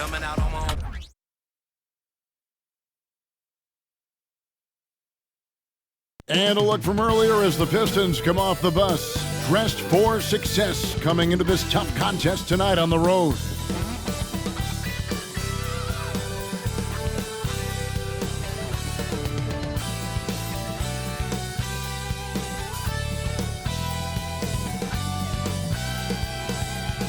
Jumping out on my own. And a look from earlier as the Pistons come off the bus, dressed for success, coming into this tough contest tonight on the road.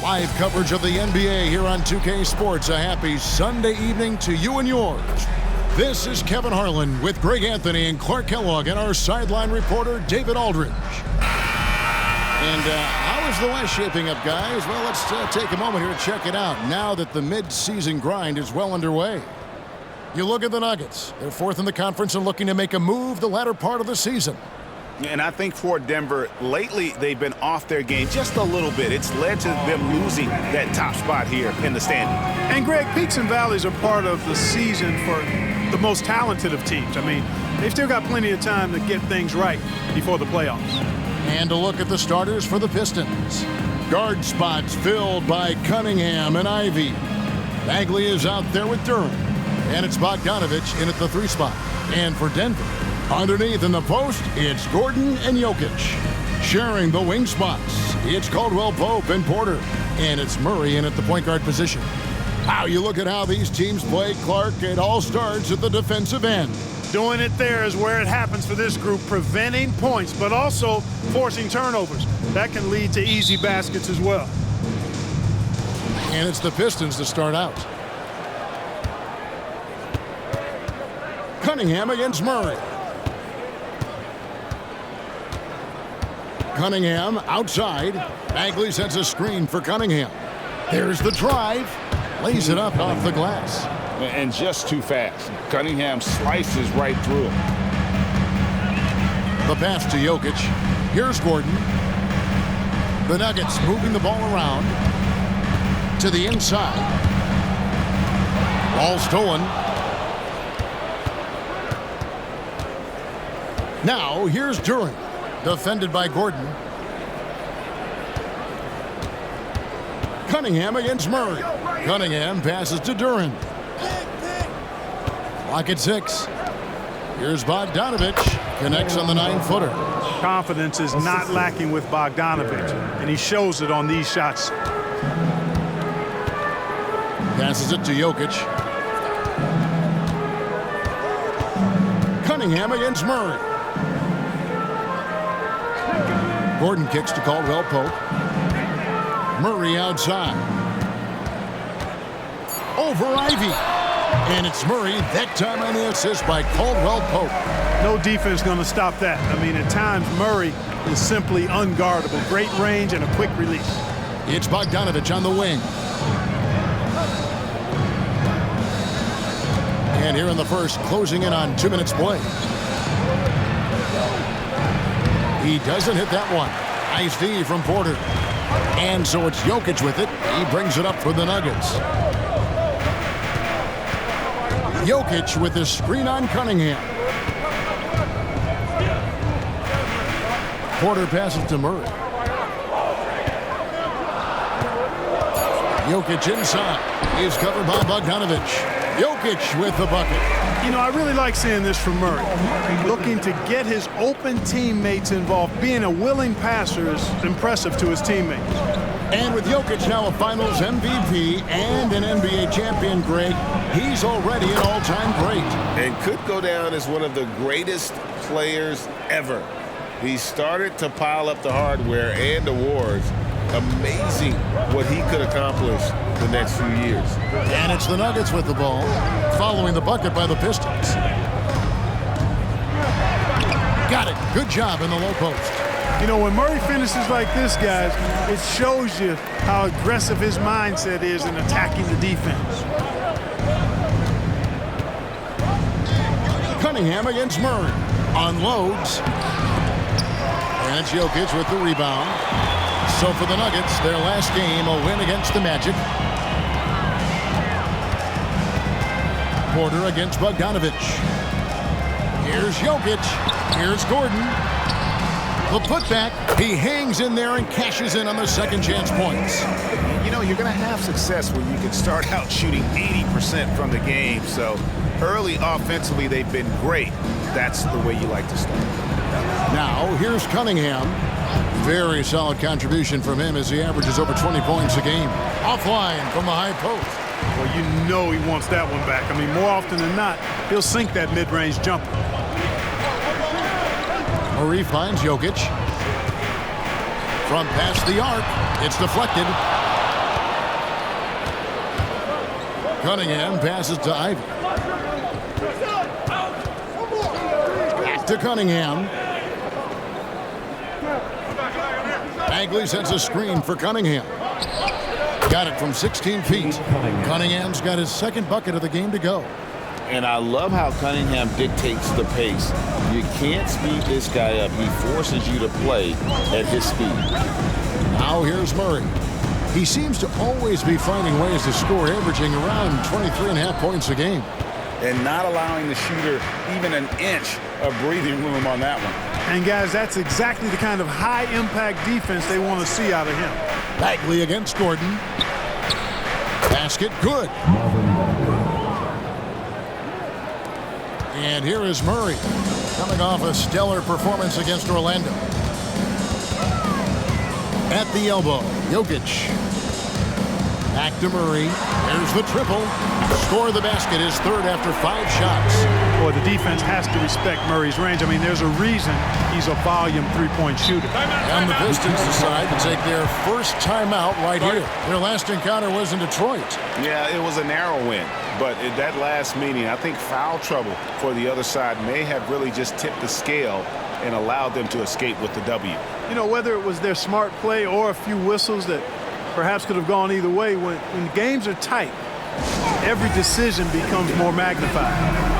Live coverage of the NBA here on 2K Sports. A happy Sunday evening to you and yours. This is Kevin Harlan with Greg Anthony and Clark Kellogg and our sideline reporter, David Aldridge. And how is the West shaping up, guys? Well, let's take a moment here to check it out now that the mid-season grind is well underway. You look at the Nuggets. They're fourth in the conference and looking to make a move the latter part of the season. And I think for Denver, lately they've been off their game just a little bit. It's led to them losing that top spot here in the standing. And, Greg, peaks and valleys are part of the season for the most talented of teams. I mean, they've still got plenty of time to get things right before the playoffs. And a look at the starters for the Pistons. Guard spots filled by Cunningham and Ivy. Bagley is out there with Durant. And it's Bogdanovich in at the 3 spot. And for Denver, underneath in the post, it's Gordon and Jokic. Sharing the wing spots, it's Caldwell Pope and Porter. And it's Murray in at the point guard position. How you look at how these teams play, Clark, it all starts at the defensive end. Doing it there is where it happens for this group, preventing points, but also forcing turnovers. That can lead to easy baskets as well. And it's the Pistons to start out. Cunningham against Murray. Cunningham outside. Bagley sets a screen for Cunningham. There's the drive. Lays it up off the glass. And just too fast. Cunningham slices right through him. The pass to Jokic. Here's Gordon. The Nuggets moving the ball around to the inside. Ball stolen. Now here's Durant. Defended by Gordon. Cunningham against Murray. Cunningham passes to Durant. Lock at 6. Here's Bogdanovich. Connects on the 9-footer. Confidence is not lacking with Bogdanovich, and he shows it on these shots. Passes it to Jokic. Cunningham against Murray. Gordon kicks to Caldwell Pope. Murray outside. Over Ivy. And it's Murray, that time on the assist by Caldwell Pope. No defense going to stop that. I mean, at times, Murray is simply unguardable. Great range and a quick release. It's Bogdanovich on the wing. And here in the first, closing in on 2 minutes play. He doesn't hit that one. Nice D from Porter. And so it's Jokic with it. He brings it up for the Nuggets. Jokic with the screen on Cunningham. Porter passes to Murray. Jokic inside. He's covered by Bogdanovich. Jokic with the bucket. You know, I really like seeing this from Murray. Looking to get his open teammates involved. Being a willing passer is impressive to his teammates. And with Jokic now a Finals MVP and an NBA champion, Greg, he's already an all-time great. And could go down as one of the greatest players ever. He started to pile up the hardware and awards. Amazing what he could accomplish the next few years. And it's the Nuggets with the ball, following the bucket by the Pistons. Got it. Good job in the low post. You know, when Murray finishes like this, guys, it shows you how aggressive his mindset is in attacking the defense. Cunningham against Murray. Unloads. And it's Jokic with the rebound. So for the Nuggets, their last game, a win against the Magic. Porter against Bogdanovich. Here's Jokic. Here's Gordon. The putback, he hangs in there and cashes in on the second chance points. You know, you're going to have success when you can start out shooting 80% from the game. So early offensively, they've been great. That's the way you like to start. Now, here's Cunningham. Very solid contribution from him as he averages over 20 points a game. Offline from the high post. Well, you know he wants that one back. I mean, more often than not, he'll sink that mid-range jumper. Murray finds Jokic. From past the arc, it's deflected. Cunningham passes to Ivy. Back to Cunningham. Bagley sets a screen for Cunningham. Got it from 16 feet. Cunningham's got his second bucket of the game to go. And I love how Cunningham dictates the pace. You can't speed this guy up. He forces you to play at his speed. Now here's Murray. He seems to always be finding ways to score, averaging around 23.5 points a game. And not allowing the shooter even an inch of breathing room on that one. And, guys, that's exactly the kind of high-impact defense they want to see out of him. Bagley against Gordon. Basket good. And here is Murray, coming off a stellar performance against Orlando. At the elbow, Jokic. Back to Murray. There's the triple. Score the basket, his third after 5 shots. Boy, the defense has to respect Murray's range. I mean, there's a reason he's a volume three-point shooter. And the Pistons decide to take their first timeout right here. Their last encounter was in Detroit. Yeah, it was a narrow win. But in that last meeting, I think foul trouble for the other side may have really just tipped the scale and allowed them to escape with the W. You know, whether it was their smart play or a few whistles that perhaps could have gone either way, when games are tight, every decision becomes more magnified.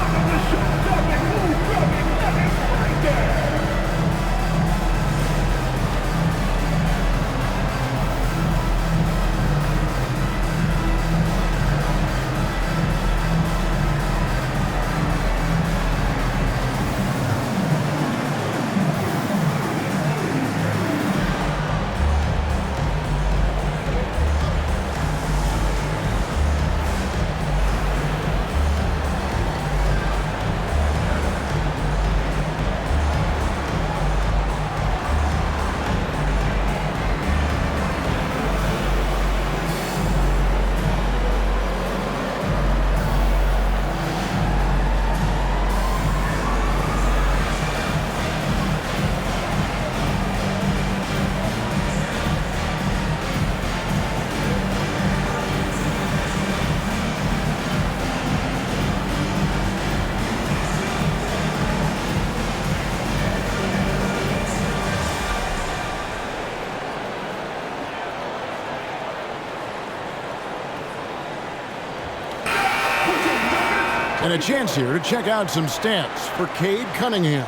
And a chance here to check out some stats for Cade Cunningham.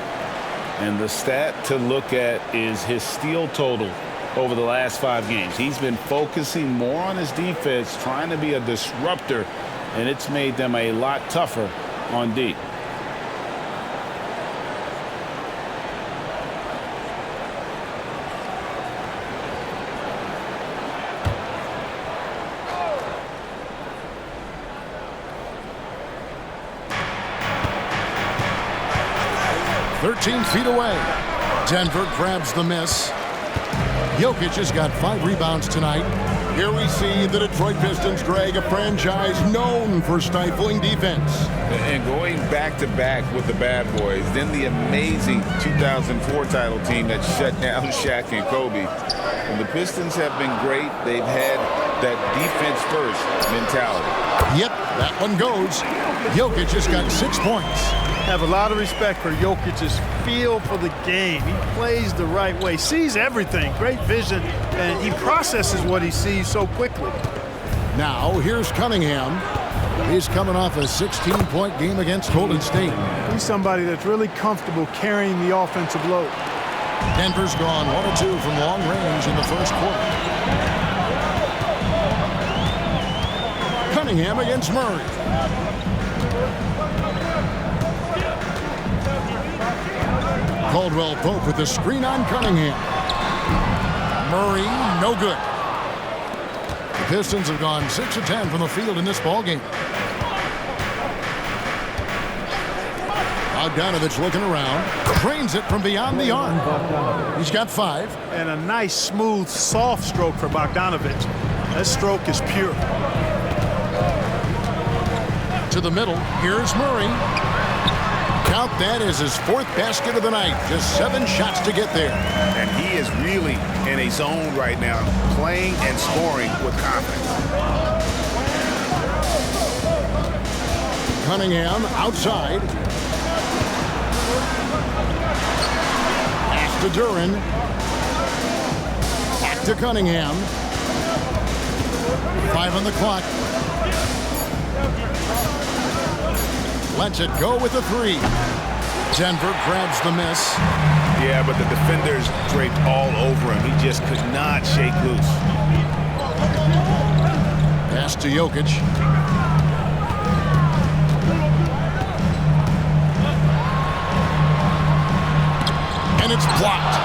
And the stat to look at is his steal total over the last 5 games. He's been focusing more on his defense, trying to be a disruptor, and it's made them a lot tougher on D. "13 feet away. Denver grabs the miss. Jokic has got 5 rebounds tonight. Here we see the Detroit Pistons drag a franchise known for stifling defense. And going back-to-back with the bad boys, then the amazing 2004 title team that shut down Shaq and Kobe. And the Pistons have been great. They've had that defense-first mentality. Yep, that one goes. Jokic has got 6 points. Have a lot of respect for Jokic's feel for the game. He plays the right way, sees everything, great vision, and he processes what he sees so quickly. Now, here's Cunningham. He's coming off a 16-point game against Golden State. He's somebody that's really comfortable carrying the offensive load. Denver's gone 1 of 2 from long range in the first quarter. Cunningham against Murray. Caldwell Pope with the screen on Cunningham. Murray, no good. The Pistons have gone 6 of 10 from the field in this ballgame. Bogdanovich looking around, trains it from beyond the arc. He's got 5. And a nice, smooth, soft stroke for Bogdanovich. That stroke is pure. To the middle, here's Murray. Count that as his 4th basket of the night. Just 7 shots to get there. And he is really in a zone right now, playing and scoring with confidence. Cunningham outside. Pass to Duran. Back to Cunningham. 5 on the clock. Lets it go with a 3. Denver grabs the miss. Yeah, but the defenders draped all over him. He just could not shake loose. Pass to Jokic. And it's blocked.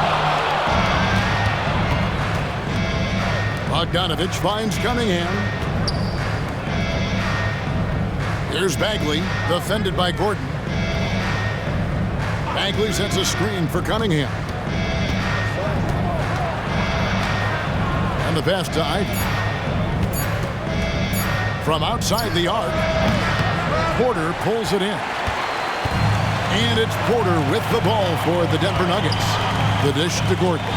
Bogdanovich finds Cunningham. Here's Bagley, defended by Gordon. Bagley sets a screen for Cunningham. And the pass to Ivy. From outside the arc, Porter pulls it in. And it's Porter with the ball for the Denver Nuggets. The dish to Gordon.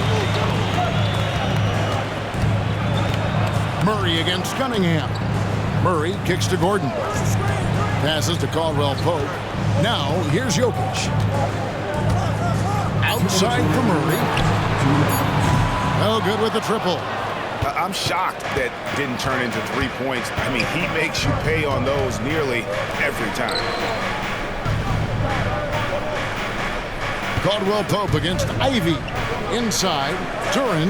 Murray against Cunningham. Murray kicks to Gordon. Passes to Caldwell Pope. Now, here's Jokic. Outside for Murray. No good with the triple. I'm shocked that didn't turn into 3 points. I mean, he makes you pay on those nearly every time. Caldwell Pope against Ivy. Inside, Duran.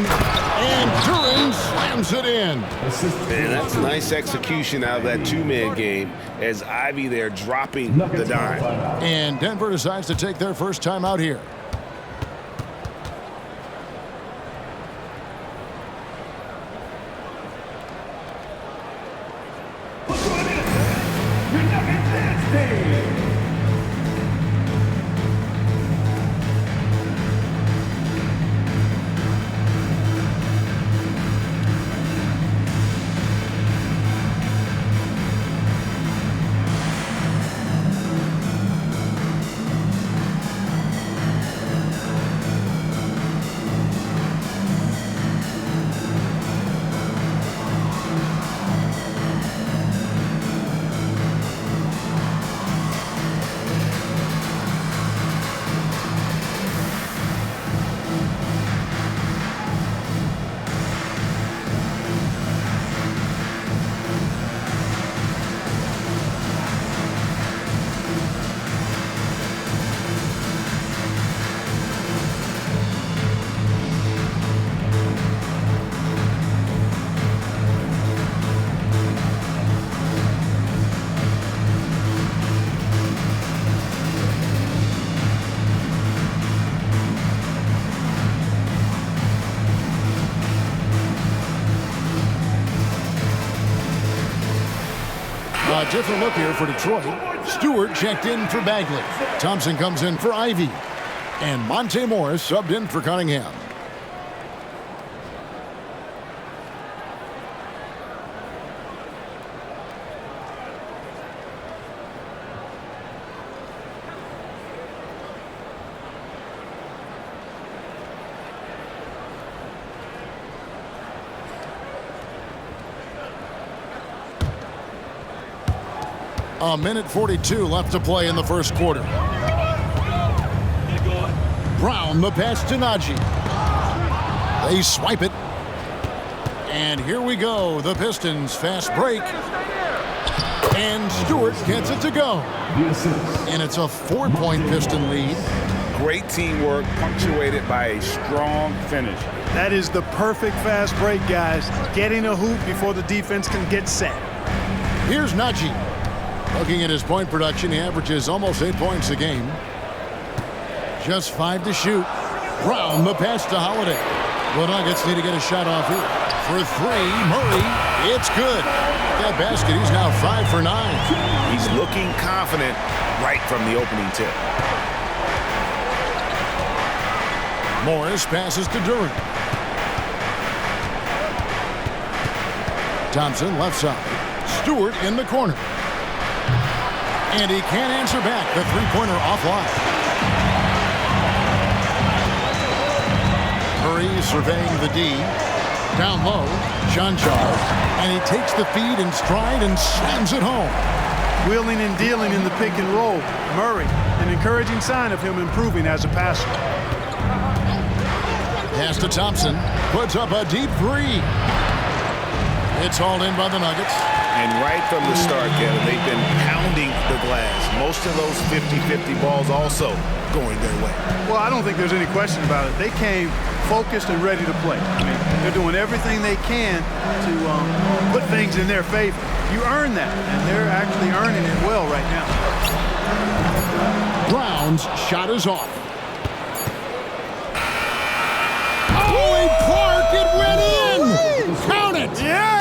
And Duran slams it in. Man, that's nice execution out of that 2-man game as Ivy there dropping the dime. And Denver decides to take their first time out here. A different look here for Detroit. Stewart checked in for Bagley. Thompson comes in for Ivy. And Monte Morris subbed in for Cunningham. A minute 42 left to play in the first quarter. Brown, the pass to Najee. They swipe it. And here we go. The Pistons fast break. And Stewart gets it to go. And it's a 4-point Piston lead. Great teamwork punctuated by a strong finish. That is the perfect fast break, guys. Getting a hoop before the defense can get set. Here's Najee. Looking at his point production, he averages almost 8 points a game. Just 5 to shoot. Brown, the pass to Holiday. The Nuggets need to get a shot off here. For 3, Murray. It's good. That basket, he's now 5 for 9. He's looking confident right from the opening tip. Morris passes to Durant. Thompson left side. Stewart in the corner. And he can't answer back. The three-pointer offline. Murray surveying the D. Down low, Janjar. And he takes the feed in stride and slams it home. Wheeling and dealing in the pick and roll. Murray, an encouraging sign of him improving as a passer. Pass to Thompson. Puts up a deep 3. It's hauled in by the Nuggets. And right from the start, Kevin, they've been pounding the glass. Most of those 50-50 balls also going their way. Well, I don't think there's any question about it. They came focused and ready to play. I mean, they're doing everything they can to put things in their favor. You earn that, and they're actually earning it well right now. Brown's shot is off. Oh, and Clark, it went in! Count it! Yeah!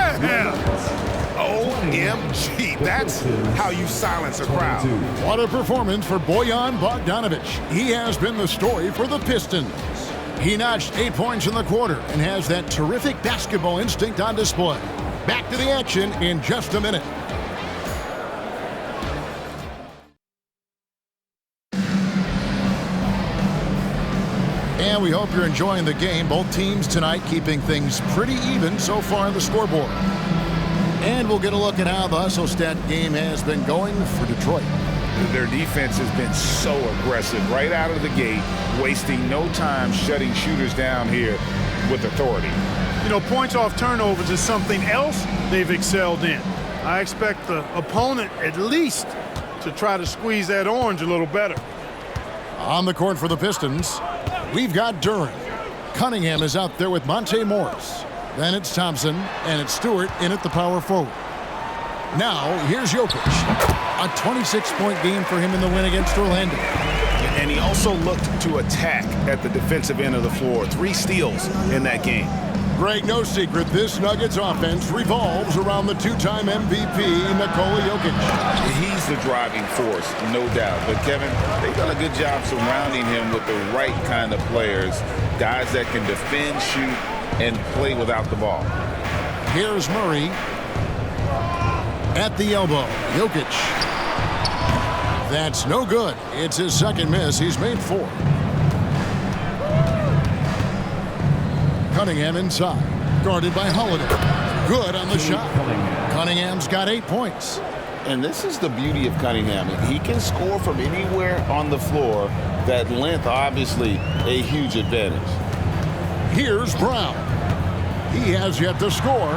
OMG, that's how you silence a crowd. What a performance for Bojan Bogdanovic. He has been the story for the Pistons. He notched 8 points in the quarter and has that terrific basketball instinct on display. Back to the action in just a minute. And we hope you're enjoying the game. Both teams tonight keeping things pretty even so far on the scoreboard. And we'll get a look at how the hustle stat game has been going for Detroit. Their defense has been so aggressive right out of the gate, wasting no time shutting shooters down here with authority. You know, points off turnovers is something else they've excelled in. I expect the opponent at least to try to squeeze that orange a little better. On the court for the Pistons, we've got Durant. Cunningham is out there with Monte Morris. Then it's Thompson, and it's Stewart in at the power forward. Now, here's Jokic. A 26-point game for him in the win against Orlando. And he also looked to attack at the defensive end of the floor. 3 steals in that game. Greg, no secret, this Nuggets offense revolves around the 2-time MVP, Nikola Jokic. He's the driving force, no doubt. But, Kevin, they've done a good job surrounding him with the right kind of players, guys that can defend, shoot, and play without the ball. Here's Murray. At the elbow, Jokic. That's no good. It's his second miss. He's made 4. Cunningham inside. Guarded by Holiday. Good on the shot. Cunningham's got 8 points. And this is the beauty of Cunningham. He can score from anywhere on the floor. That length, obviously, a huge advantage. Here's Brown. He has yet to score.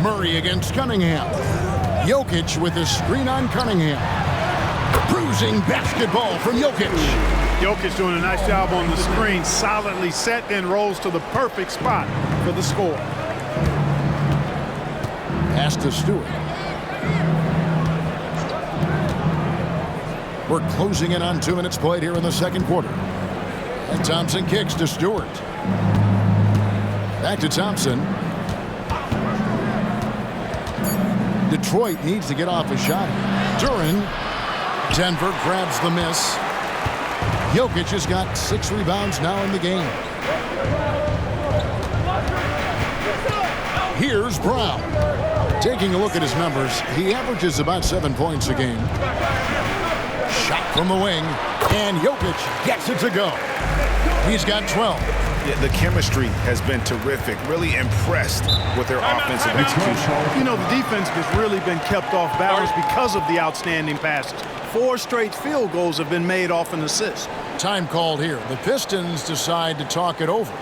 Murray against Cunningham. Jokic with a screen on Cunningham. Bruising basketball from Jokic. Jokic doing a nice job on the screen. Solidly set, then rolls to the perfect spot for the score. Pass to Stewart. We're closing in on 2 minutes played here in the second quarter. And Thompson kicks to Stewart. Back to Thompson. Detroit needs to get off a shot. Durant. Denver grabs the miss. Jokic has got 6 rebounds now in the game. Here's Brown. Taking a look at his numbers, he averages about 7 points a game. Shot from the wing, and Jokic gets it to go. He's got 12. Yeah, the chemistry has been terrific. Really impressed with their offensive execution. You know, the defense has really been kept off balance because of the outstanding passes. 4 straight field goals have been made off an assist. Time called here. The Pistons decide to talk it over.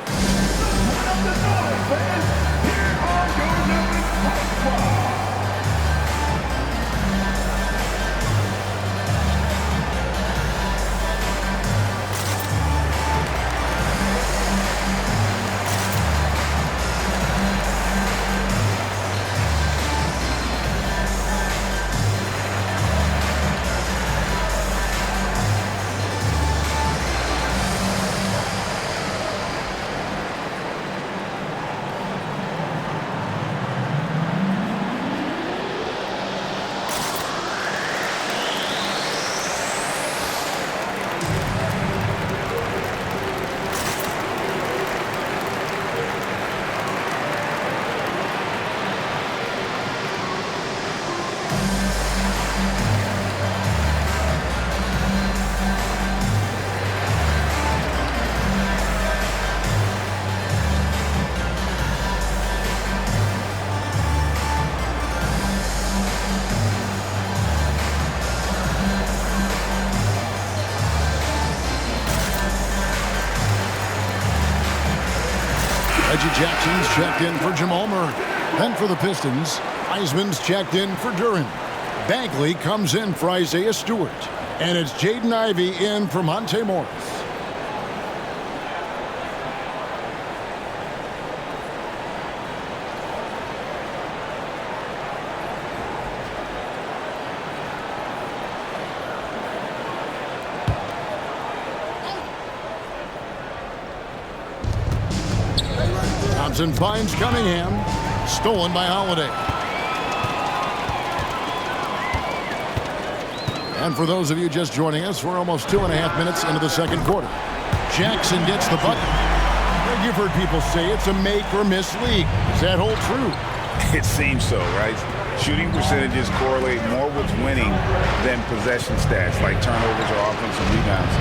Reggie Jackson's checked in for Jamal Murray. Then for the Pistons, Wiseman's checked in for Duren. Bagley comes in for Isaiah Stewart. And it's Jaden Ivey in for Monte Morris. Thompson finds Cunningham. Stolen by Holiday. And for those of you just joining us, we're almost 2.5 minutes into the second quarter. Jackson gets the bucket. You've heard people say it's a make or miss league. Does that hold true? It seems so, right? Shooting percentages correlate more with winning than possession stats like turnovers or offensive rebounds.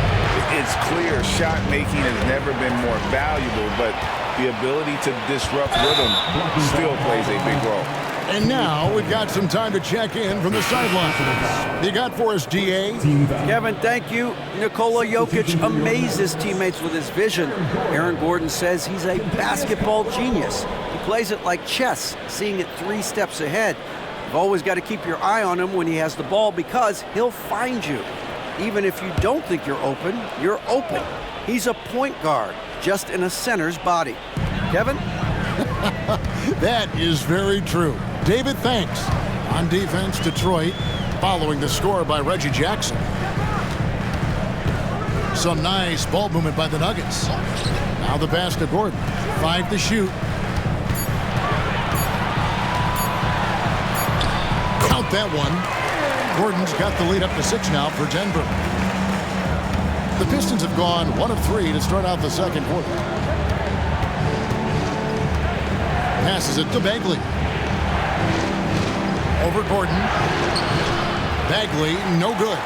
It's clear shot making has never been more valuable, but the ability to disrupt rhythm still plays a big role. And now we've got some time to check in from the sideline. You got for us, DA? Kevin, thank you. Nikola Jokic amazes teammates with his vision. Aaron Gordon says he's a basketball genius. He plays it like chess, seeing it 3 steps ahead. You've always got to keep your eye on him when he has the ball because he'll find you. Even if you don't think you're open, you're open. He's a point guard, just in a center's body. Kevin? That is very true. David, thanks. On defense, Detroit, following the score by Reggie Jackson. Some nice ball movement by the Nuggets. Now the pass to Gordon. 5 to shoot. Count that one. Gordon's got the lead up to 6 now for Denver. The Pistons have gone 1 of 3 to start out the second quarter. Passes it to Bagley. Over Gordon. Bagley, no good.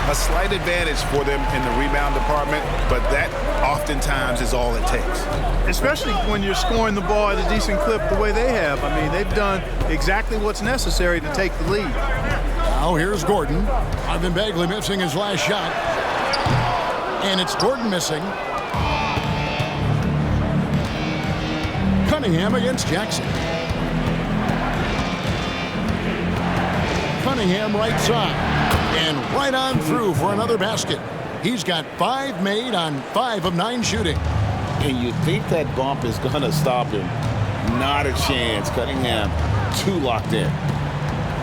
A slight advantage for them in the rebound department, but that oftentimes is all it takes. Especially when you're scoring the ball at a decent clip the way they have. I mean, they've done exactly what's necessary to take the lead. Now here's Gordon. Ivan Bagley missing his last shot. And it's Gordon missing. Cunningham against Jackson. Cunningham right side. And right on through for another basket. He's got 5 made on 5 of 9 shooting. And you think that bump is going to stop him. Not a chance. Cunningham too locked in.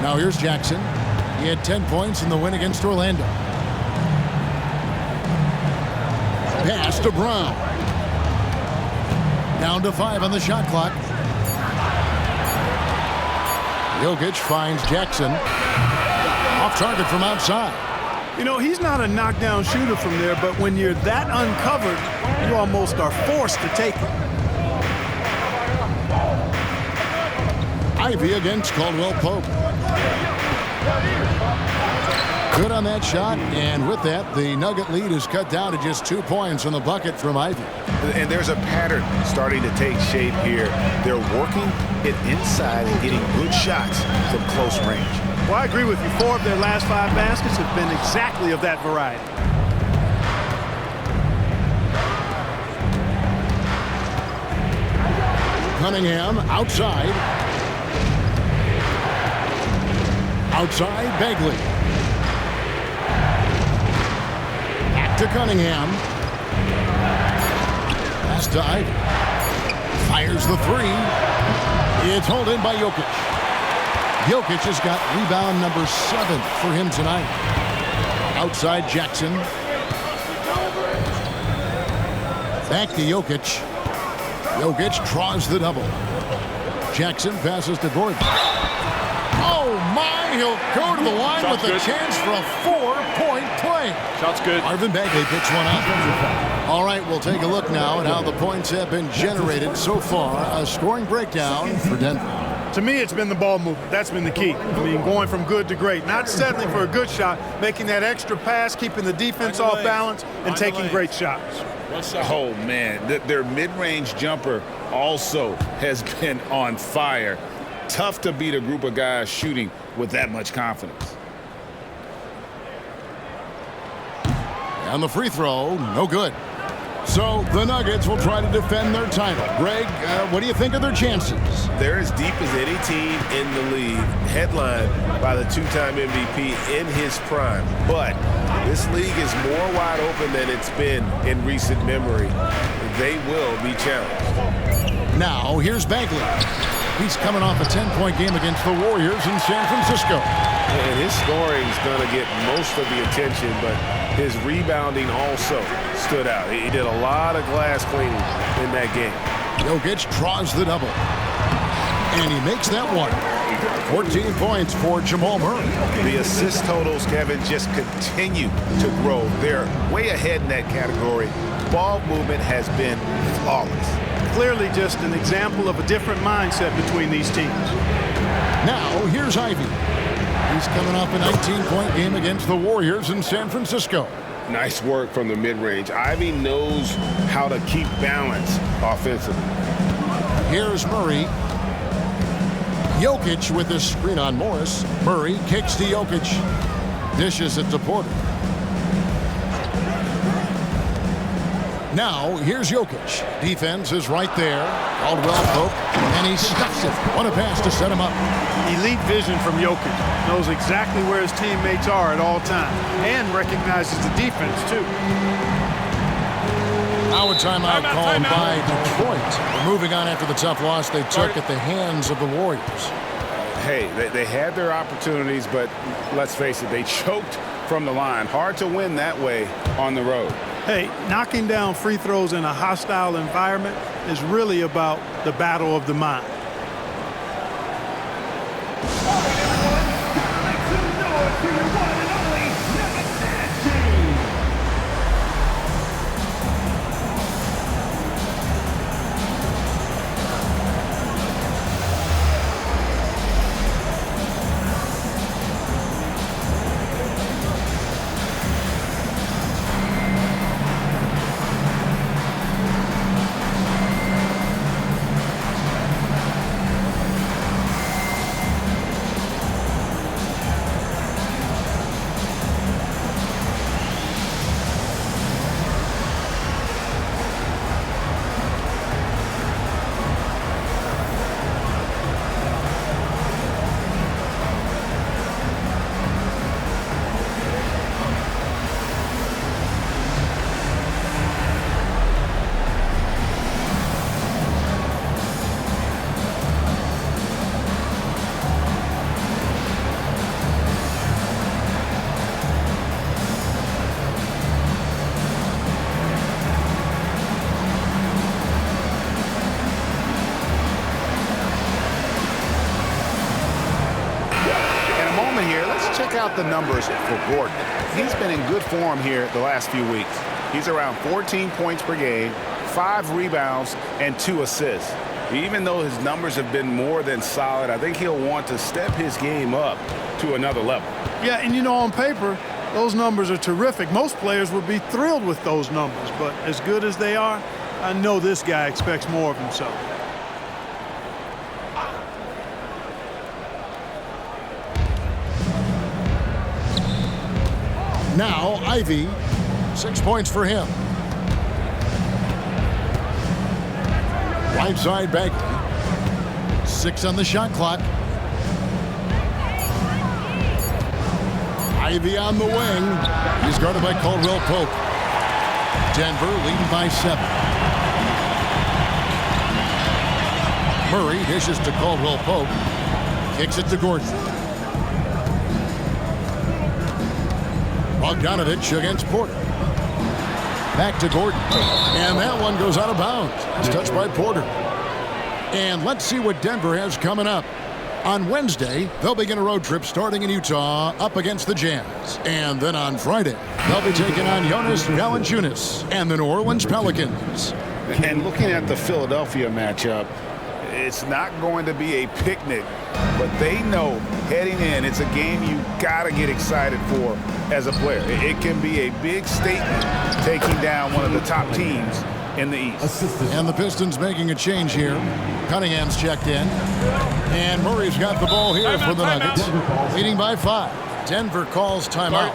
Now here's Jackson. He had 10 points in the win against Orlando. Pass to Brown. Down to 5 on the shot clock. Jokic finds Jackson. Off target from outside. You know, he's not a knockdown shooter from there, but when you're that uncovered, you almost are forced to take it. Ivey against Caldwell Pope. Good on that shot, and with that, the Nugget lead is cut down to just 2 points on the bucket from Ivey. And there's a pattern starting to take shape here. They're working it inside and getting good shots from close range. Well, I agree with you. 4 of their last 5 baskets have been exactly of that variety. Cunningham outside. Outside, Bagley. Back to Cunningham. Pass to Ivey. Fires the 3. It's hauled in by Jokic. Jokic has got rebound number 7 for him tonight. Outside Jackson. Back to Jokic. Jokic draws the double. Jackson passes to Gordon. Oh my, he'll go to the line Shot's with a good. chance for a 4-point play. Shot's good. Marvin Bagley picks one up. All right, we'll take a look now at how the points have been generated so far. A scoring breakdown for Denver. To me, it's been the ball movement. That's been the key. I mean, going from good to great. Not settling for a good shot, making that extra pass, keeping the defense off balance, and taking great shots. Oh, man. Their mid-range jumper also has been on fire. Tough to beat a group of guys shooting with that much confidence. And the free throw, no good. So the Nuggets will try to defend their title. Greg, what do you think of their chances? They're as deep as any team in the league, headlined by the two-time MVP in his prime. But this league is more wide open than it's been in recent memory. They will be challenged. Now, here's Bagley. He's coming off a 10-point game against the Warriors in San Francisco. And his scoring is going to get most of the attention, but his rebounding also stood out. He did a lot of glass cleaning in that game. Jokic draws the double. And he makes that one. 14 points for Jamal Murray. The assist totals, Kevin, just continue to grow. They're way ahead in that category. Ball movement has been flawless. Clearly just an example of a different mindset between these teams. Now, here's Ivy. He's coming off a 19-point game against the Warriors in San Francisco. Nice work from the mid-range. Ivy knows how to keep balance offensively. Here's Murray. Jokic with the screen on Morris. Murray kicks to Jokic. Dishes it to Porter. Now, here's Jokic. Defense is right there. Caldwell Pope, and he stuffs it. What a pass to set him up. Elite vision from Jokic. Knows exactly where his teammates are at all times. And recognizes the defense, too. Now a timeout called by Detroit. Moving on after the tough loss they took at the hands of the Warriors. Hey, they had their opportunities, but let's face it, they choked from the line. Hard to win that way on the road. Hey, knocking down free throws in a hostile environment is really about the battle of the mind. Check out the numbers for Gordon. He's been in good form here the last few weeks. He's around 14 points per game, 5 rebounds, and 2 assists. Even though his numbers have been more than solid, I think he'll want to step his game up to another level. Yeah, and you know, on paper, those numbers are terrific. Most players would be thrilled with those numbers, but as good as they are, I know this guy expects more of himself. Now, Ivy, 6 points for him. Right side Bagley. 6 on the shot clock. Ivy on the wing. He's guarded by Caldwell Pope. Denver leading by 7. Murray dishes to Caldwell Pope. Kicks it to Gordon. Bogdanovich against Porter. Back to Gordon. And that one goes out of bounds. It's touched by Porter. And let's see what Denver has coming up. On Wednesday, they'll begin a road trip starting in Utah up against the Jazz. And then on Friday, they'll be taking on Jonas Valanciunas and the New Orleans Pelicans. And looking at the Philadelphia matchup, it's not going to be a picnic, but they know heading in, it's a game you got to get excited for as a player. It can be a big statement taking down one of the top teams in the East. And the Pistons making a change here. Cunningham's checked in. And Murray's got the ball here for the Nuggets. Leading by 5. Denver calls timeout.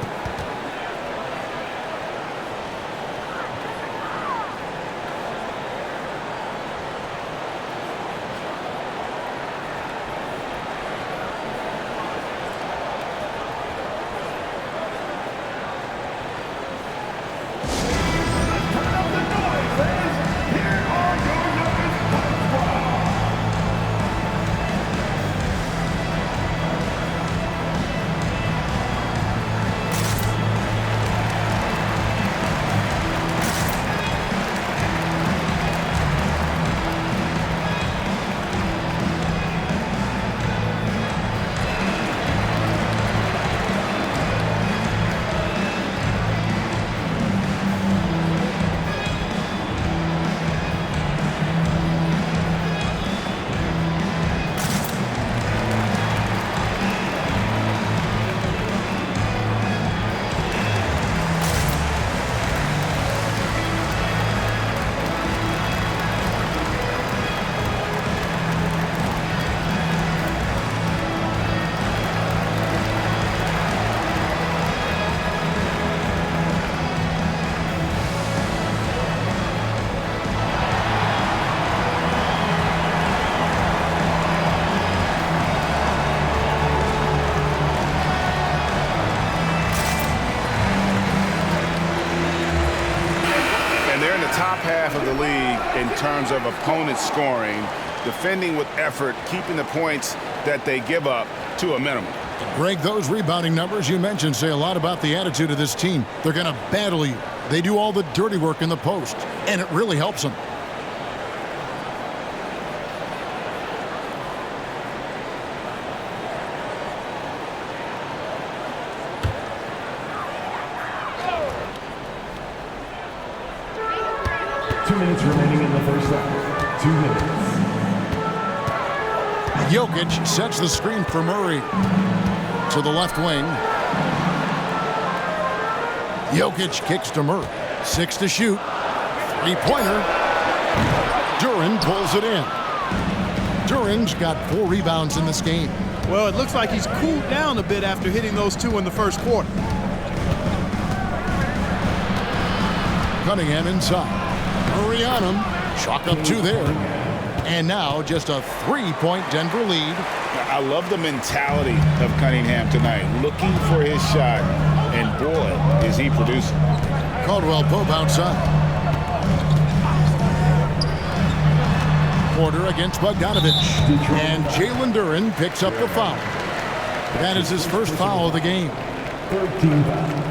terms of opponent scoring, defending with effort, keeping the points that they give up to a minimum. Greg, those rebounding numbers you mentioned say a lot about the attitude of this team. They're going to battle you. They do all the dirty work in the post, and it really helps them. Remaining in the first half. 2 minutes. Jokic sets the screen for Murray to the left wing. Jokic kicks to Murray. 6 to shoot. 3-pointer. Duren pulls it in. Duren's got 4 rebounds in this game. Well, it looks like he's cooled down a bit after hitting those 2 in the first quarter. Cunningham inside. Murray on him. Chalk up 2 there. And now just a 3-point Denver lead. I love the mentality of Cunningham tonight, looking for his shot, and boy, is he producing. Caldwell Pope outside. Porter against Bogdanovich. And Jalen Duren picks up the foul. That is his first foul of the game. 13 foul.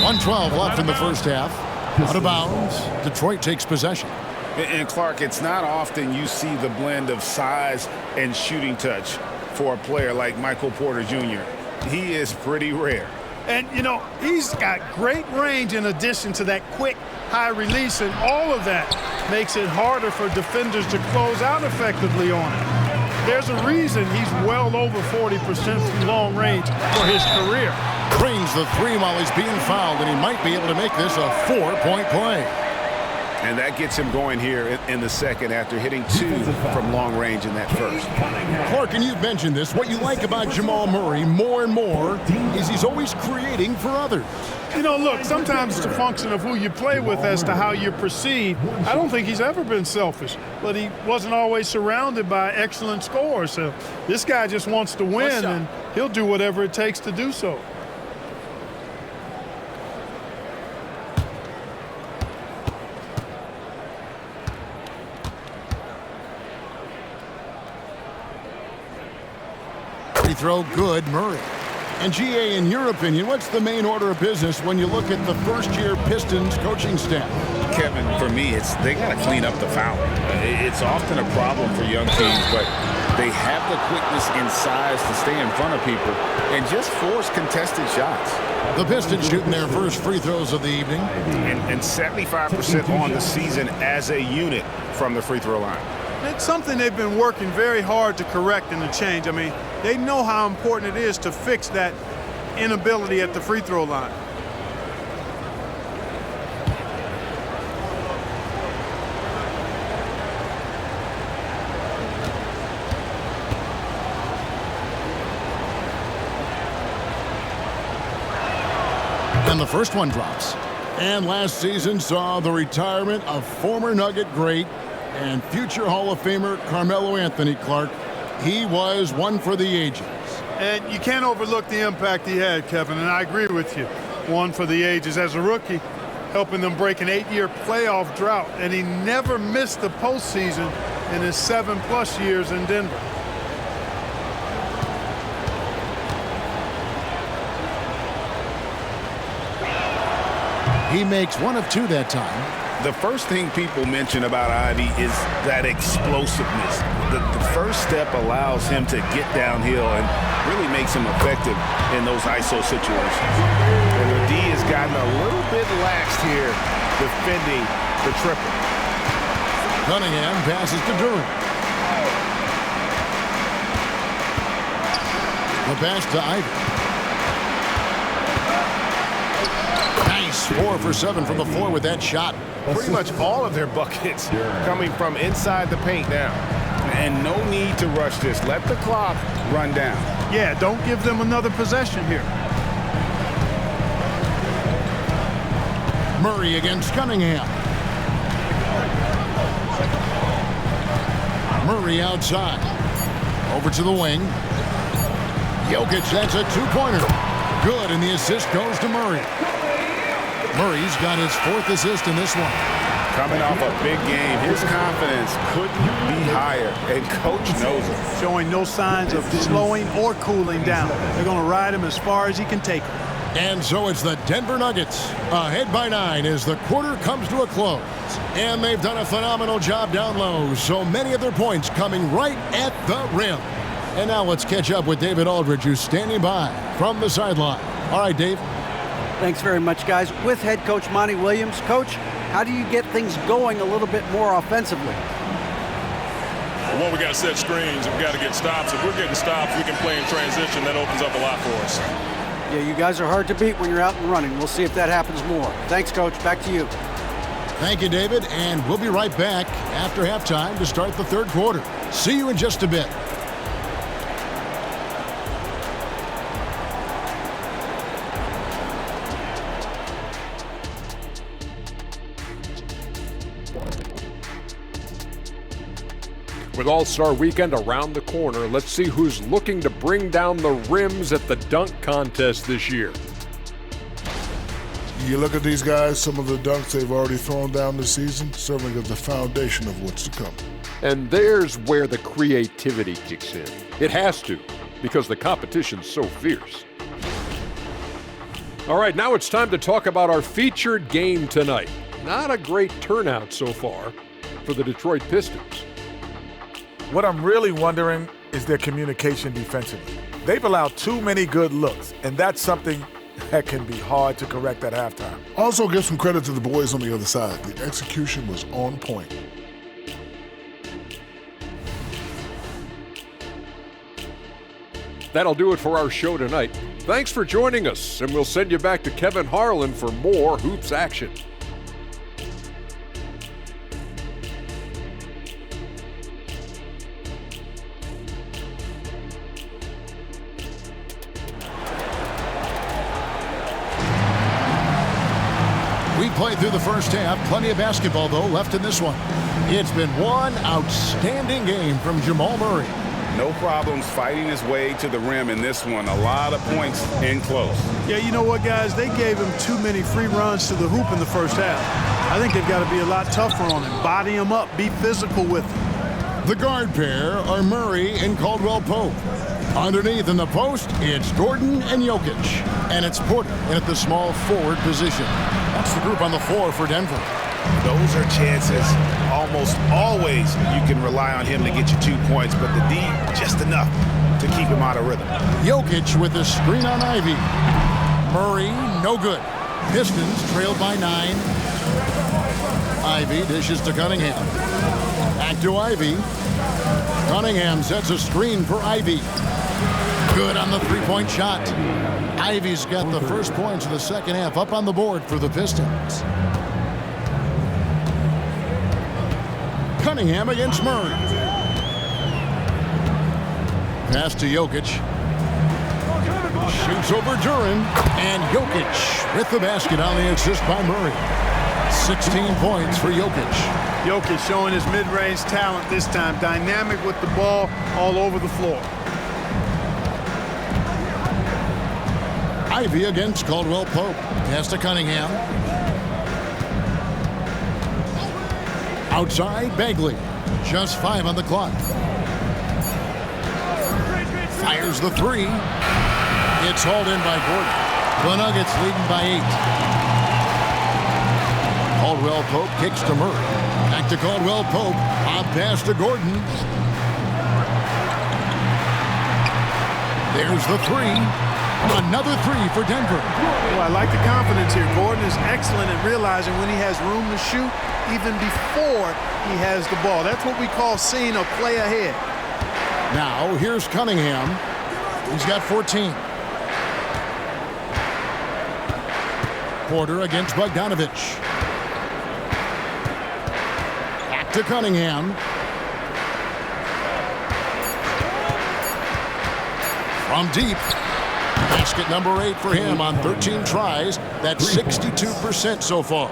1:12 left in the first half. Out of bounds. Detroit takes possession. And Clark, it's not often you see the blend of size and shooting touch for a player like Michael Porter Jr. He is pretty rare. And, you know, he's got great range in addition to that quick, high release, and all of that makes it harder for defenders to close out effectively on it. There's a reason he's well over 40% from long range for his career. Brings the 3 while he's being fouled, and he might be able to make this a 4-point play. And that gets him going here in the second after hitting 2 from long range in that first. Clark, and you've mentioned this, what you like about Jamal Murray more and more is he's always creating for others. You know, look, sometimes it's a function of who you play with as to how you're perceived. I don't think he's ever been selfish, but he wasn't always surrounded by excellent scores. So this guy just wants to win, and he'll do whatever it takes to do so. Free throw good, Murray. And GA, in your opinion, what's the main order of business when you look at the first-year Pistons coaching staff? Kevin, for me, they got to clean up the foul. It's often a problem for young teams, but they have the quickness and size to stay in front of people and just force contested shots. The Pistons shooting their first free throws of the evening. And 75% on the season as a unit from the free throw line. It's something they've been working very hard to correct and to change. I mean, they know how important it is to fix that inability at the free throw line. And the first one drops. And last season saw the retirement of former Nugget great and future Hall of Famer Carmelo Anthony. Clark. He was one for the ages. And you can't overlook the impact he had, Kevin, and I agree with you. One for the ages. As a rookie, helping them break an 8-year playoff drought, and he never missed the postseason in his 7+ years in Denver. He makes 1 of 2 that time. The first thing people mention about Ivy is that explosiveness. The first step allows him to get downhill and really makes him effective in those ISO situations. And the D has gotten a little bit laxed here defending the triple. Cunningham passes to Duren. The pass to Ivy. Nice 4 for 7 from the floor with that shot. Pretty much all of their buckets coming from inside the paint now. And no need to rush this. Let the clock run down. Yeah, don't give them another possession here. Murray against Cunningham. Murray outside. Over to the wing. Jokic, that's a two-pointer. Good, and the assist goes to Murray. Murray's got his 4th assist in this one. Coming off a big game, his confidence couldn't be higher, and coach knows it. Showing no signs of slowing or cooling down. They're going to ride him as far as he can take him. And so it's the Denver Nuggets ahead by 9 as the quarter comes to a close. And they've done a phenomenal job down low, so many of their points coming right at the rim. And now let's catch up with David Aldridge, who's standing by from the sideline. All right, Dave. Thanks very much, guys. With head coach Monty Williams. Coach, how do you get things going a little bit more offensively? Well, one, we got to set screens, and we got to get stops. If we're getting stops, we can play in transition. That opens up a lot for us. Yeah, you guys are hard to beat when you're out and running. We'll see if that happens more. Thanks, Coach. Back to you. Thank you, David, and we'll be right back after halftime to start the 3rd quarter. See you in just a bit. With All-Star Weekend around the corner, let's see who's looking to bring down the rims at the dunk contest this year. You look at these guys, some of the dunks they've already thrown down this season, serving as the foundation of what's to come. And there's where the creativity kicks in. It has to, because the competition's so fierce. All right, now it's time to talk about our featured game tonight. Not a great turnout so far for the Detroit Pistons. What I'm really wondering is their communication defensively. They've allowed too many good looks, and that's something that can be hard to correct at halftime. Also give some credit to the boys on the other side. The execution was on point. That'll do it for our show tonight. Thanks for joining us, and we'll send you back to Kevin Harlan for more hoops action. We played through the first half. Plenty of basketball, though, left in this one. It's been one outstanding game from Jamal Murray. No problems fighting his way to the rim in this one. A lot of points in close. Yeah, you know what, guys? They gave him too many free runs to the hoop in the first half. I think they've got to be a lot tougher on him. Body him up. Be physical with him. The guard pair are Murray and Caldwell Pope. Underneath in the post, it's Gordon and Jokic. And it's Porter in at the small forward position. That's the group on the floor for Denver. Those are chances. Almost always you can rely on him to get you 2 points, but the D, just enough to keep him out of rhythm. Jokic with the screen on Ivy. Murray, no good. Pistons trailed by 9. Ivy dishes to Cunningham. Back to Ivy. Cunningham sets a screen for Ivy. Good on the three-point shot. Ivy's got the first points of the second half up on the board for the Pistons. Cunningham against Murray. Pass to Jokic. Shoots over Duran. And Jokic with the basket on the assist by Murray. 16 points for Jokic. Jokic showing his mid-range talent this time. Dynamic with the ball all over the floor. Ivy against Caldwell Pope. Pass to Cunningham. Outside, Bagley. Just 5 on the clock. Fires the 3. It's hauled in by Gordon. The Nuggets leading by 8. Caldwell Pope kicks to Murray. Back to Caldwell Pope. Pop pass to Gordon. There's the 3. Another 3 for Denver. Well, I like the confidence here. Gordon is excellent at realizing when he has room to shoot even before he has the ball. That's what we call seeing a play ahead. Now, here's Cunningham. He's got 14. Porter against Bogdanovich. Back to Cunningham. From deep. Basket number 8 for him on 13 tries. That's 62% so far.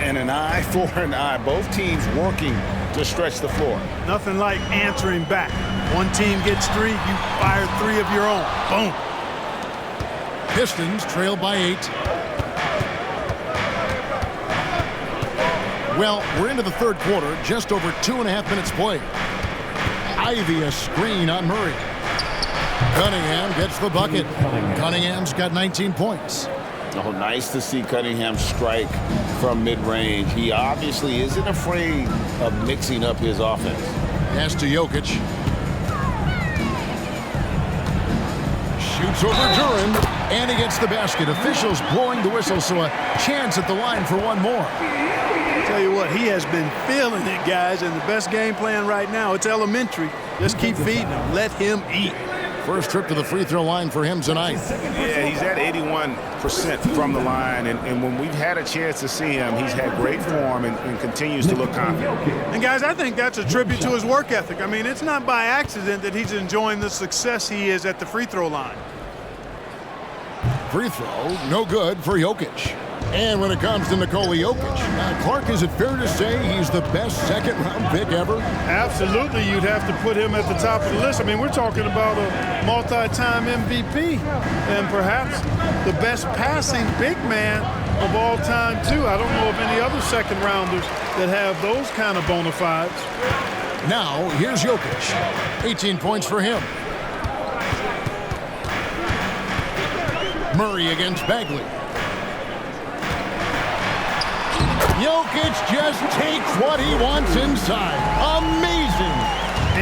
And an eye for an eye. Both teams working to stretch the floor. Nothing like answering back. One team gets 3, you fire 3 of your own. Boom. Pistons trail by 8. Well, we're into the third quarter, just over 2.5 minutes played. Ivy a screen on Murray. Cunningham gets the bucket. Cunningham's got 19 points. Oh, nice to see Cunningham strike from mid-range. He obviously isn't afraid of mixing up his offense. Pass to Jokic. Shoots over Duran, and he gets the basket. Officials blowing the whistle, so a chance at the line for one more. Tell you what, he has been feeling it, guys, and the best game plan right now, it's elementary. Just keep feeding him. Let him eat. First trip to the free throw line for him tonight. Yeah, he's at 81% from the line, and when we've had a chance to see him, he's had great form and continues to look confident. And, guys, I think that's a tribute to his work ethic. I mean, it's not by accident that he's enjoying the success he is at the free throw line. Free throw, no good for Jokic. And when it comes to Nikola Jokic, Clark, is it fair to say he's the best second-round pick ever? Absolutely, you'd have to put him at the top of the list. I mean, we're talking about a multi-time MVP and perhaps the best passing big man of all time, too. I don't know of any other second-rounders that have those kind of bona fides. Now, here's Jokic. 18 points for him. Murray against Bagley. Jokic just takes what he wants inside. Amazing.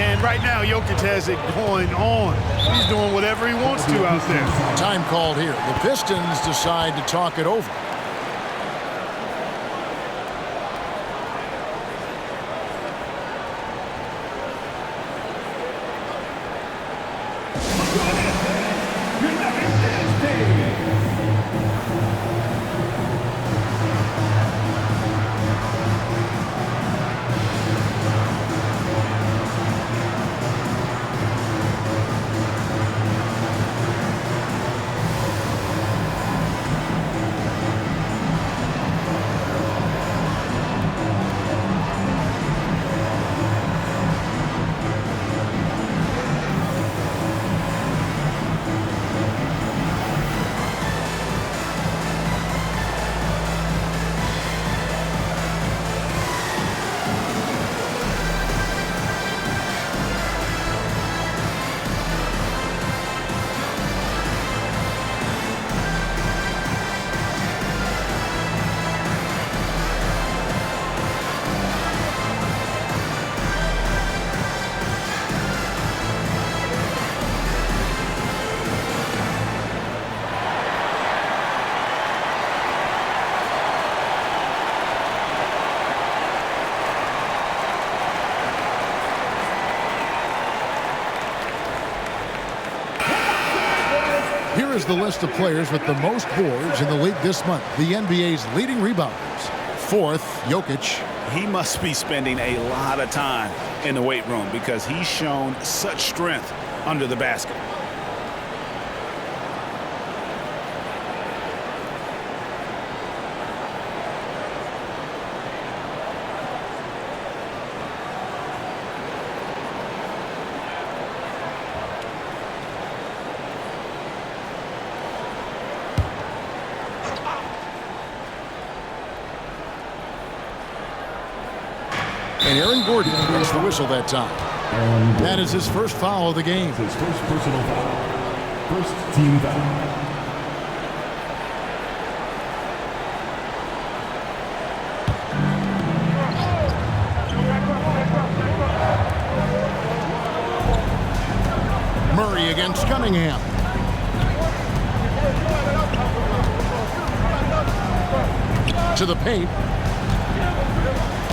And right now, Jokic has it going on. He's doing whatever he wants to out there. Time called here. The Pistons decide to talk it over. Here is the list of players with the most boards in the league this month. The NBA's leading rebounders. Fourth, Jokic. He must be spending a lot of time in the weight room because he's shown such strength under the basket. And Aaron Gordon gets the whistle that time. That is his first foul of the game. His first personal foul. First team foul. Murray against Cunningham. To the paint.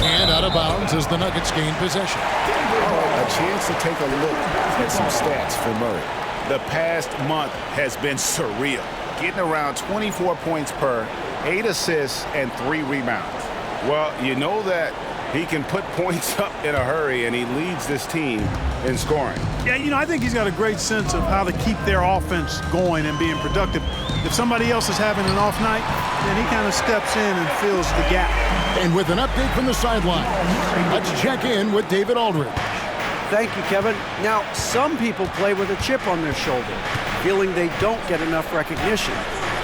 And out of bounds as the Nuggets gain possession. A chance to take a look at some stats for Murray. The past month has been surreal. Getting around 24 points per, 8 assists, and 3 rebounds. Well, you know that he can put points up in a hurry, and he leads this team in scoring. Yeah, you know, I think he's got a great sense of how to keep their offense going and being productive. If somebody else is having an off night, then he kind of steps in and fills the gap. And with an update from the sideline, let's check in with David Aldridge. Thank you, Kevin. Now, some people play with a chip on their shoulder, feeling they don't get enough recognition.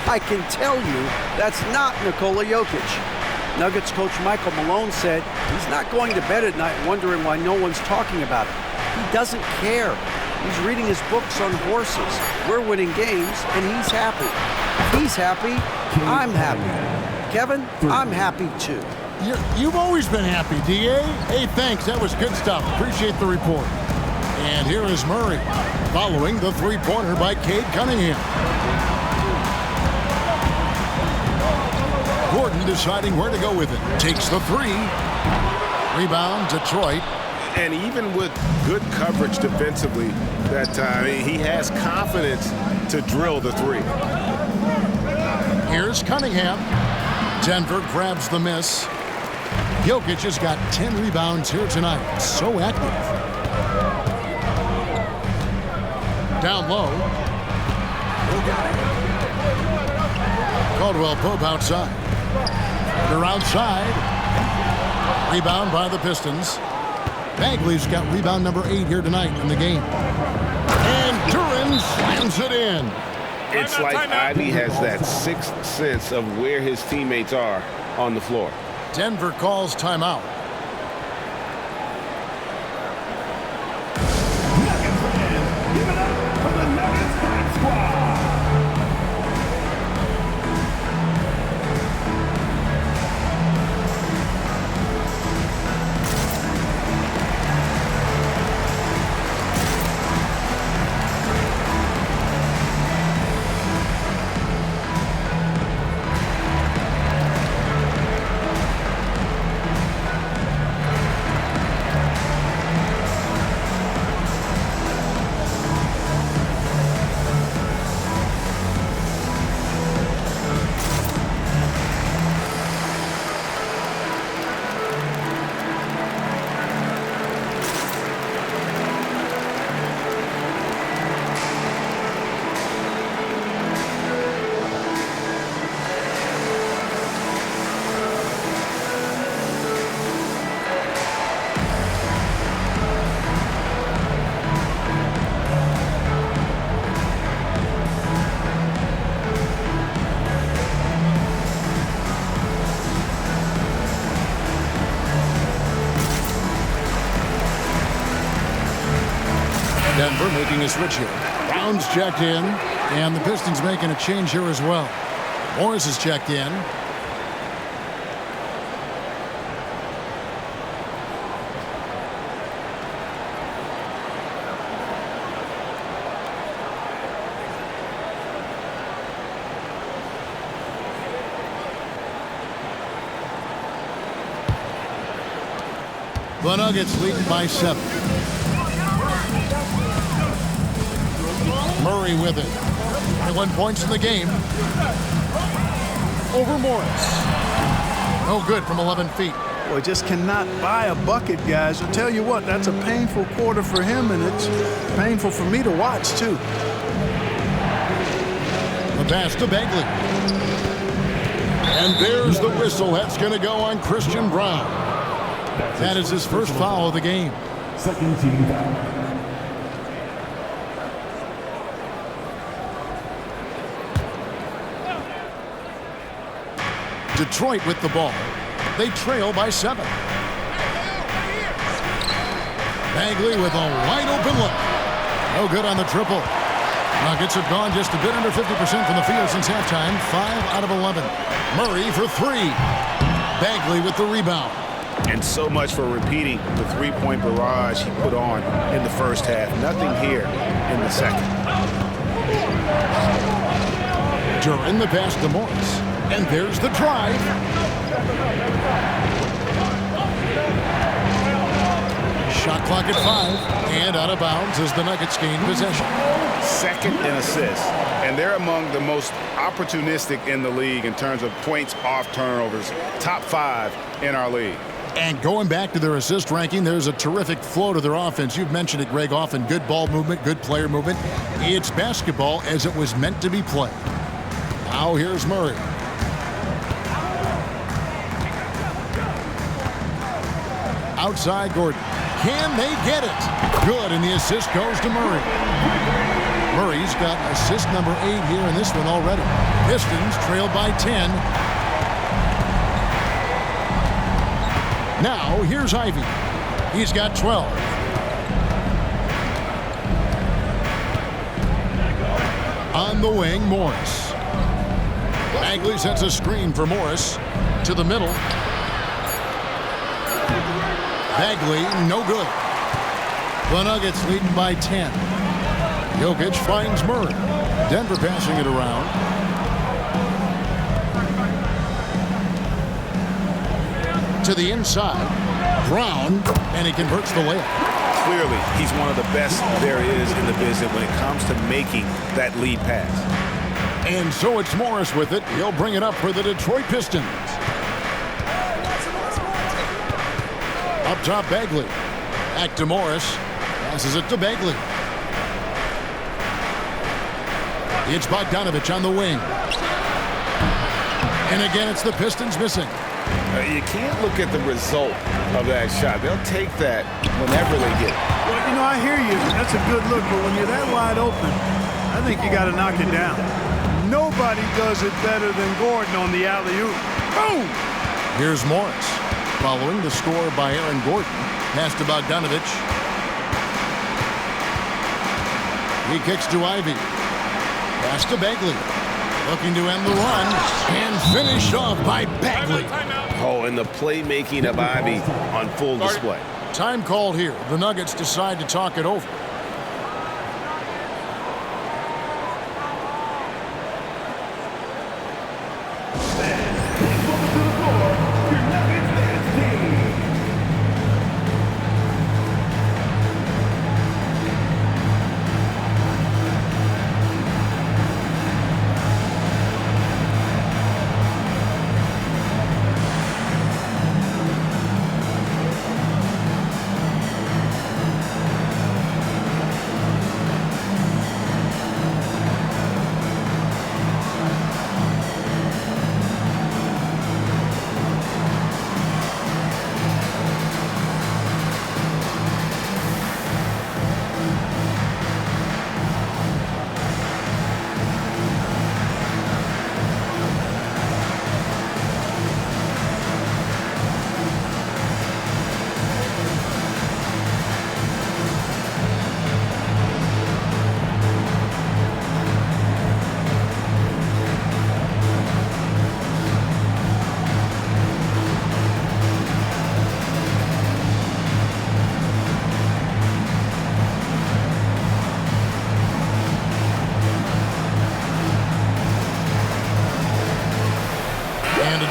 I can tell you that's not Nikola Jokic. Nuggets coach Michael Malone said he's not going to bed at night wondering why no one's talking about it. He doesn't care. He's reading his books on horses. We're winning games, and he's happy. If he's happy, I'm happy. Kevin, I'm happy too. You've always been happy, D.A. Hey, thanks. That was good stuff. Appreciate the report. And here is Murray, following the three-pointer by Cade Cunningham. Gordon deciding where to go with it. Takes the three. Rebound, Detroit. And even with good coverage defensively that time, he has confidence to drill the three. Here's Cunningham. Denver grabs the miss. Jokic has got 10 rebounds here tonight. So active. Down low. Caldwell Pope outside. They're outside. Rebound by the Pistons. Bagley's got rebound number 8 here tonight in the game. And Duran slams it in. It's like Ivy has that sixth sense of where his teammates are on the floor. Denver calls timeout. Nuggets fans, give it up for the Nuggets Hot Squad. Denver making a switch here. Brown's checked in, and the Pistons making a change here as well. Morris is checked in. The Nuggets lead by 7. Murray with it. 21 points in the game. Over Morris. No good from 11 feet. Boy, just cannot buy a bucket, guys. I tell you what, that's a painful quarter for him, and it's painful for me to watch, too. The pass to Bagley. And there's the whistle. That's going to go on Christian Brown. That is his first foul of the game. Second team foul. Detroit with the ball. They trail by 7. Bagley with a wide open look. No good on the triple. Nuggets have gone just a bit under 50% from the field since halftime. 5 out of 11. Murray for 3. Bagley with the rebound. And so much for repeating the three-point barrage he put on in the first half. Nothing here in the second. Duran the pass to Morris. And there's the drive. Shot clock at 5. And out of bounds as the Nuggets gain possession. Second in assists. And they're among the most opportunistic in the league in terms of points off turnovers. Top 5 in our league. And going back to their assist ranking, there's a terrific flow to their offense. You've mentioned it, Greg, often. Good ball movement, good player movement. It's basketball as it was meant to be played. Now here's Murray. Outside Gordon. Can they get it? Good, and the assist goes to Murray. Murray's got assist number 8 here in this one already. Pistons trail by 10. Now, here's Ivy. He's got 12. On the wing, Morris. Bagley sets a screen for Morris. To the middle. Bagley, no good. The Nuggets leading by 10. Jokic finds Murray. Denver passing it around. To the inside. Brown, and he converts the layup. Clearly, he's one of the best there is in the business when it comes to making that lead pass. And so it's Morris with it. He'll bring it up for the Detroit Pistons. Up top, Bagley. Back to Morris. Passes it to Bagley. It's Bogdanovich on the wing. And again, it's the Pistons missing. You can't look at the result of that shot. They'll take that whenever they get it. Well, you know, I hear you. That's a good look, but when you're that wide open, I think you got to knock it down. Nobody does it better than Gordon on the alley-oop. Boom! Here's Morris. Following the score by Aaron Gordon. Pass to Bogdanovich. He kicks to Ivy. Pass to Bagley. Looking to end the run. And finished off by Bagley. Oh, and the playmaking of Ivy on full display. Time called here. The Nuggets decide to talk it over.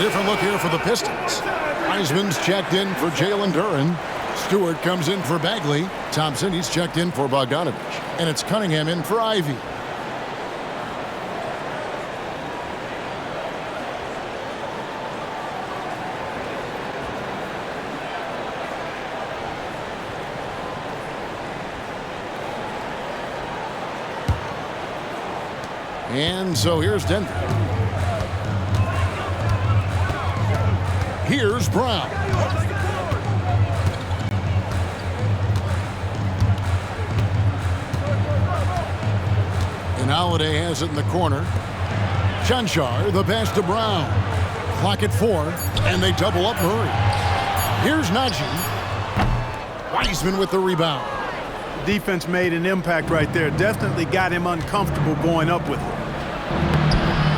Different look here for the Pistons. Heisman's checked in for Jalen Duren. Stewart comes in for Bagley. Thompson, he's checked in for Bogdanovich. And it's Cunningham in for Ivy. And so here's Denver. Here's Brown. And Holiday has it in the corner. Chanchar, the pass to Brown. Clock at 4, and they double up Murray. Here's Najee. Wiseman with the rebound. Defense made an impact right there. Definitely got him uncomfortable going up with it.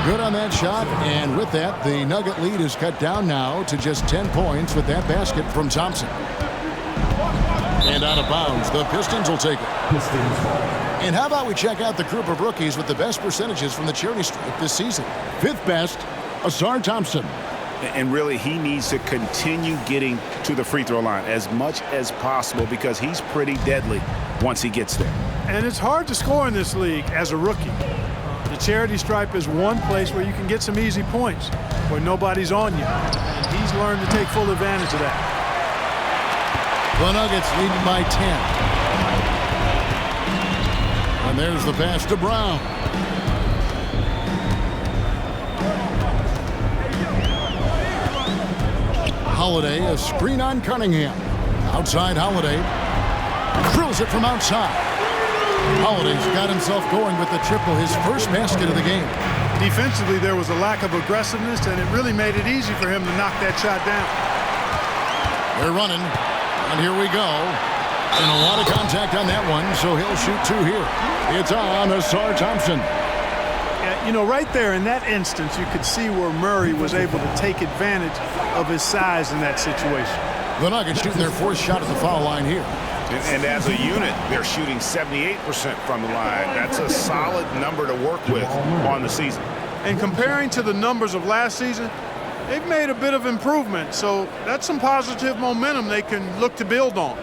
Good on that shot, and with that, the Nugget lead is cut down now to just 10 points with that basket from Thompson. And out of bounds, the Pistons will take it. And how about we check out the group of rookies with the best percentages from the charity stripe this season? 5th best, Asar Thompson. And really, he needs to continue getting to the free throw line as much as possible because he's pretty deadly once he gets there. And it's hard to score in this league as a rookie. The charity stripe is one place where you can get some easy points, where nobody's on you. And he's learned to take full advantage of that. The Nuggets leading by 10. And there's the pass to Brown. Holiday, a screen on Cunningham. Outside Holiday. Drills it from outside. Holiday's got himself going with the triple, his first basket of the game. Defensively, there was a lack of aggressiveness, and it really made it easy for him to knock that shot down. They're running, and here we go. And a lot of contact on that one, so he'll shoot two here. It's on Asar Thompson. Yeah, you know, right there in that instance, you could see where Murray was able to take advantage of his size in that situation. The Nuggets shooting their fourth shot at the foul line here. And as a unit, they're shooting 78% from the line. That's a solid number to work with on the season. And comparing to the numbers of last season, they've made a bit of improvement. So that's some positive momentum they can look to build on.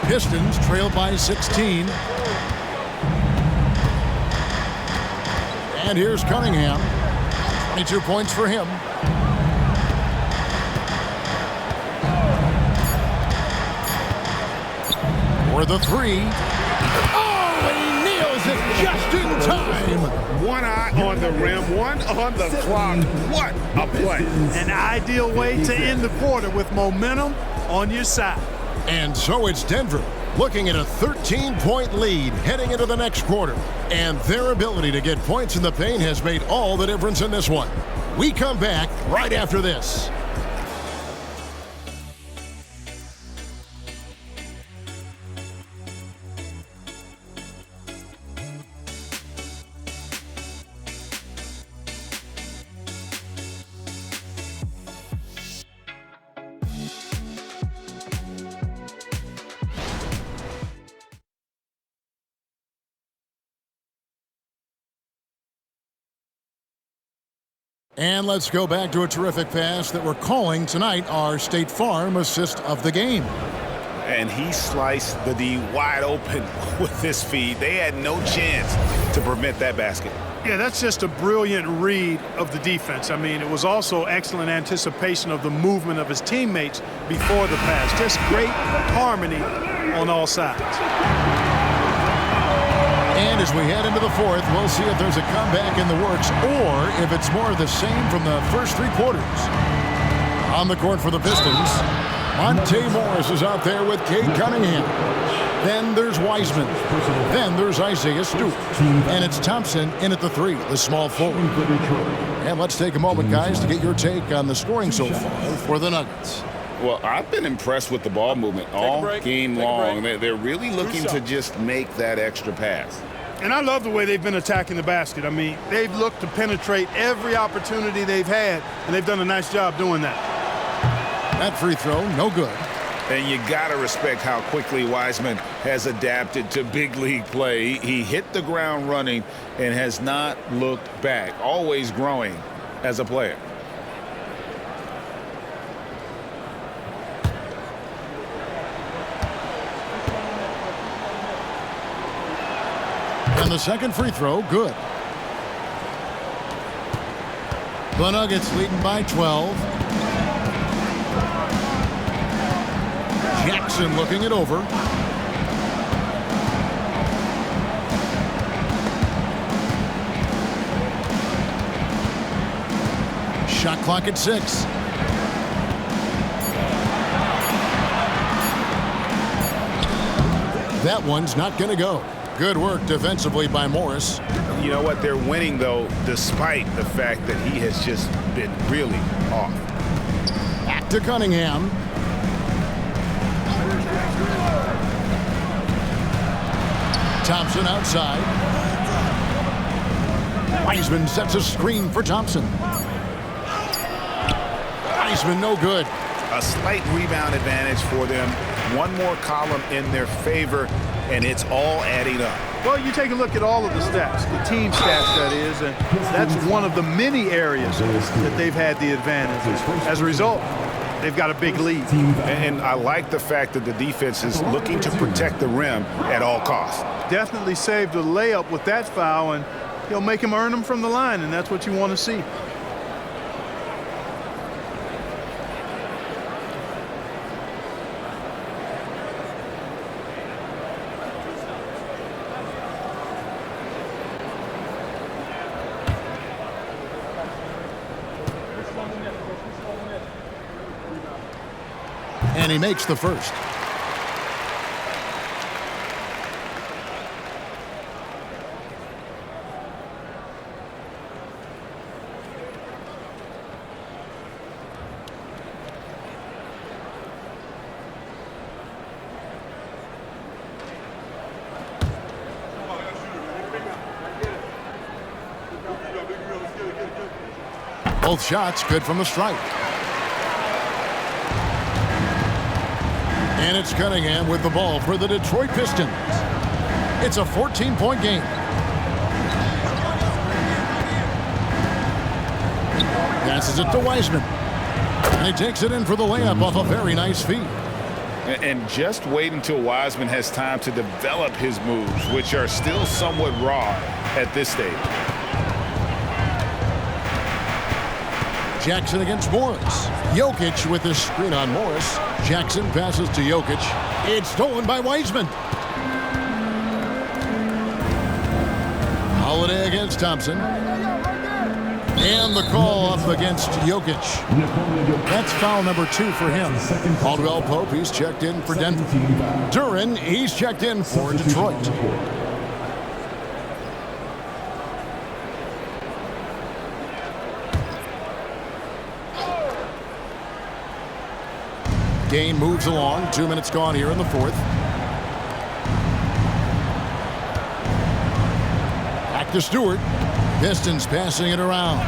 Pistons trail by 16. And here's Cunningham. 22 points for him. For the three. Oh, he nails it just in time. One eye on the rim, one on the clock. What a play. An ideal way to end the quarter with momentum on your side. And so it's Denver looking at a 13-point lead heading into the next quarter. And their ability to get points in the paint has made all the difference in this one. We come back right after this. And let's go back to a terrific pass that we're calling tonight our State Farm assist of the game. And he sliced the D wide open with his feed. They had no chance to prevent that basket. Yeah, that's just a brilliant read of the defense. I mean, it was also excellent anticipation of the movement of his teammates before the pass. Just great harmony on all sides. And as we head into the fourth, we'll see if there's a comeback in the works or if it's more of the same from the first three quarters. On the court for the Pistons, Monte Morris is out there with Cade Cunningham. Then there's Wiseman. Then there's Isaiah Stewart. And it's Thompson in at the three, the small forward. And let's take a moment, guys, to get your take on the scoring so far for the Nuggets. Well, I've been impressed with the ball movement all game long. They're really looking to just make that extra pass. And I love the way they've been attacking the basket. I mean, they've looked to penetrate every opportunity they've had, and they've done a nice job doing that. That free throw, no good. And you got to respect how quickly Wiseman has adapted to big league play. He hit the ground running and has not looked back, always growing as a player. And the second free throw, good. The Nuggets leading by 12. Jackson looking it over. Shot clock at 6. That one's not going to go. Good work defensively by Morris. You know what? They're winning, though, despite the fact that he has just been really off. Back to Cunningham. Thompson outside. Wiseman sets a screen for Thompson. Wiseman no good. A slight rebound advantage for them. One more column in their favor, and it's all adding up. Well, you take a look at all of the stats, the team stats, that is, and that's one of the many areas that they've had the advantage. As a result, they've got a big lead. And I like the fact that the defense is looking to protect the rim at all costs. Definitely saved a layup with that foul, and he'll make him earn them from the line, and that's what you want to see. And he makes the first. Both shots good from the stripe. And it's Cunningham with the ball for the Detroit Pistons. It's a 14-point game. Passes it to Wiseman. And he takes it in for the layup off a very nice feed. And just wait until Wiseman has time to develop his moves, which are still somewhat raw at this stage. Jackson against Morris. Jokic with his screen on Morris. Jackson passes to Jokic. It's stolen by Wiseman. Holiday against Thompson. And the call up against Jokic. That's foul number 2 for him. Caldwell Pope, he's checked in for Denver. Duren, he's checked in for Detroit. Game moves along. 2 minutes gone here in the fourth. Back to Stewart. Pistons passing it around.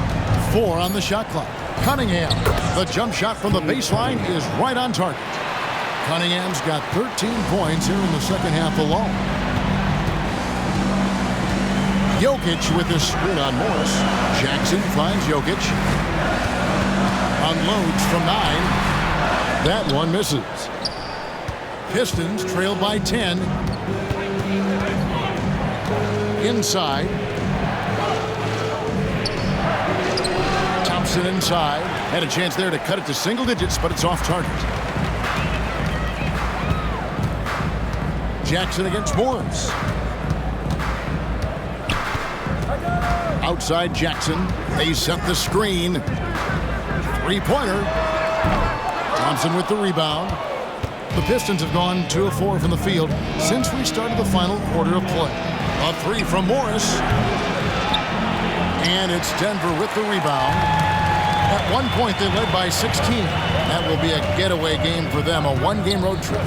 4 on the shot clock. Cunningham. The jump shot from the baseline is right on target. Cunningham's got 13 points here in the second half alone. Jokic with his screen on Morris. Jackson finds Jokic. Unloads from 9. That one misses. Pistons trail by 10. Inside. Thompson inside. Had a chance there to cut it to single digits, but it's off target. Jackson against Morris. Outside Jackson. They set the screen. Three-pointer. Thompson with the rebound. The Pistons have gone 2 of 4 from the field since we started the final quarter of play. A 3 from Morris. And it's Denver with the rebound. At one point, they led by 16. That will be a getaway game for them, a one-game road trip.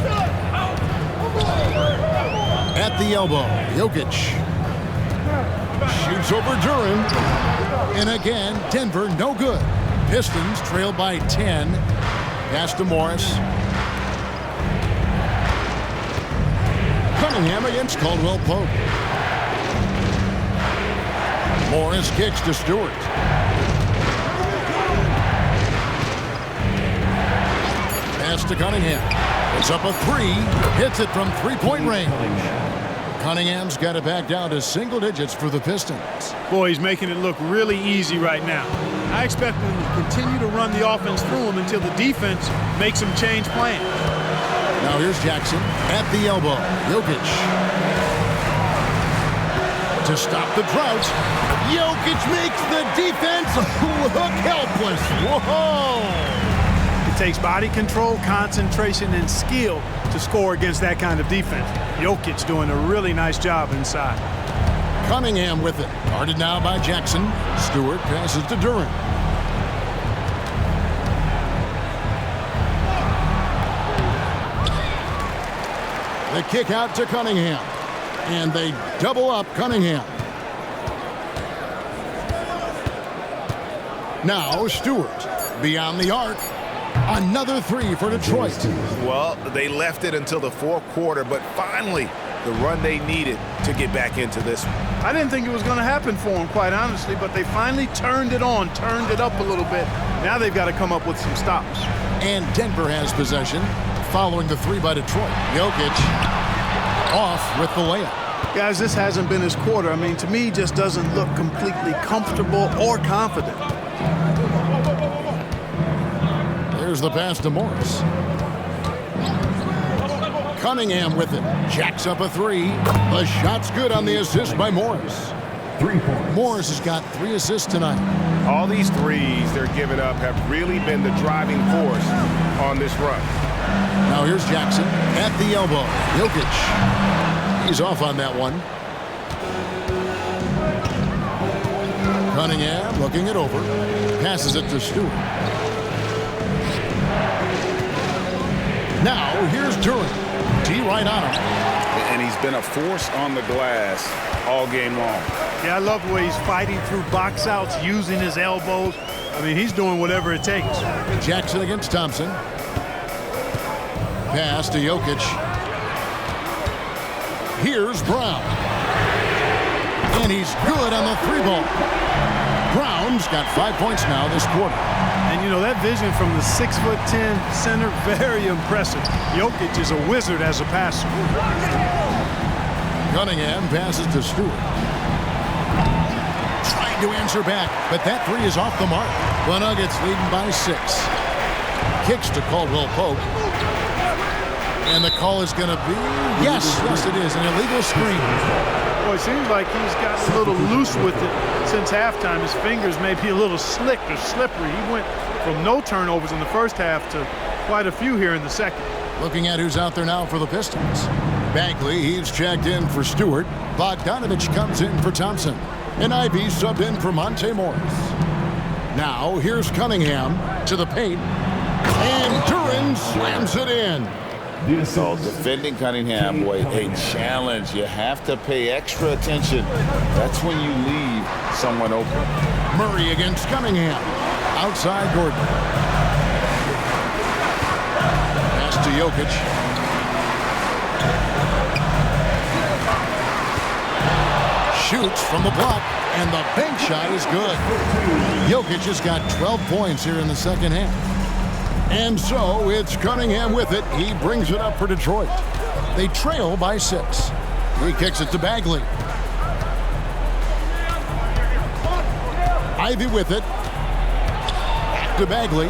At the elbow, Jokic. Shoots over Duren. And again, Denver no good. Pistons trail by 10. Pass to Morris. Cunningham against Caldwell Pope. Morris kicks to Stewart. Pass to Cunningham. It's up a 3. Hits it from three-point range. Cunningham's got it back down to single digits for the Pistons. Boy, he's making it look really easy right now. I expect them to continue to run the offense through him until the defense makes him change plans. Now here's Jackson at the elbow. Jokic. To stop the drought. Jokic makes the defense look helpless. Whoa! It takes body control, concentration, and skill to score against that kind of defense. Jokic doing a really nice job inside. Cunningham with it. Guarded now by Jackson. Stewart passes to Duren. The kick out to Cunningham. And they double up Cunningham. Now Stewart. Beyond the arc. Another 3 for Detroit. Well, they left it until the fourth quarter, but finally the run they needed to get back into this one. I didn't think it was going to happen for them, quite honestly, but they finally turned it on, turned it up a little bit. Now they've got to come up with some stops. And Denver has possession following the 3 by Detroit. Jokic off with the layup. Guys, this hasn't been his quarter. I mean, to me, just doesn't look completely comfortable or confident. There's the pass to Morris. Cunningham with it. Jacks up a 3. The shot's good on the assist by Morris. 3 points. Morris has got 3 assists tonight. All these threes they're giving up have really been the driving force on this run. Now here's Jackson at the elbow. Jokic. He's off on that one. Cunningham looking it over. Passes it to Stewart. Now here's Durant. D right on him. And he's been a force on the glass all game long. Yeah, I love the way he's fighting through box outs, using his elbows. I mean, he's doing whatever it takes. Jackson against Thompson. Pass to Jokic. Here's Brown. And he's good on the 3-ball. Brown's got 5 points now this quarter. And, you know, that vision from the 6'10" center, very impressive. Jokic is a wizard as a passer. Cunningham passes to Stewart. Trying to answer back, but that 3 is off the mark. The Nuggets leading by 6. Kicks to Caldwell Pope. And the call is going to be, yes, it is, an illegal screen. Well, it seems like he's gotten a little loose with it since halftime. His fingers may be a little slick or slippery. He went from no turnovers in the first half to quite a few here in the second. Looking at who's out there now for the Pistons. Bagley, he's checked in for Stewart. Bogdanovich comes in for Thompson. And Ivy subbed in for Monte Morris. Now, here's Cunningham to the paint. And Duran slams it in. So defending Cunningham, boy, a challenge. You have to pay extra attention. That's when you leave someone open. Murray against Cunningham. Outside Gordon. Pass to Jokic. Shoots from the block, and the bank shot is good. Jokic has got 12 points here in the second half. And so it's Cunningham with it. He brings it up for Detroit. They trail by 6. He kicks it to Bagley. Ivy with it. Back to Bagley.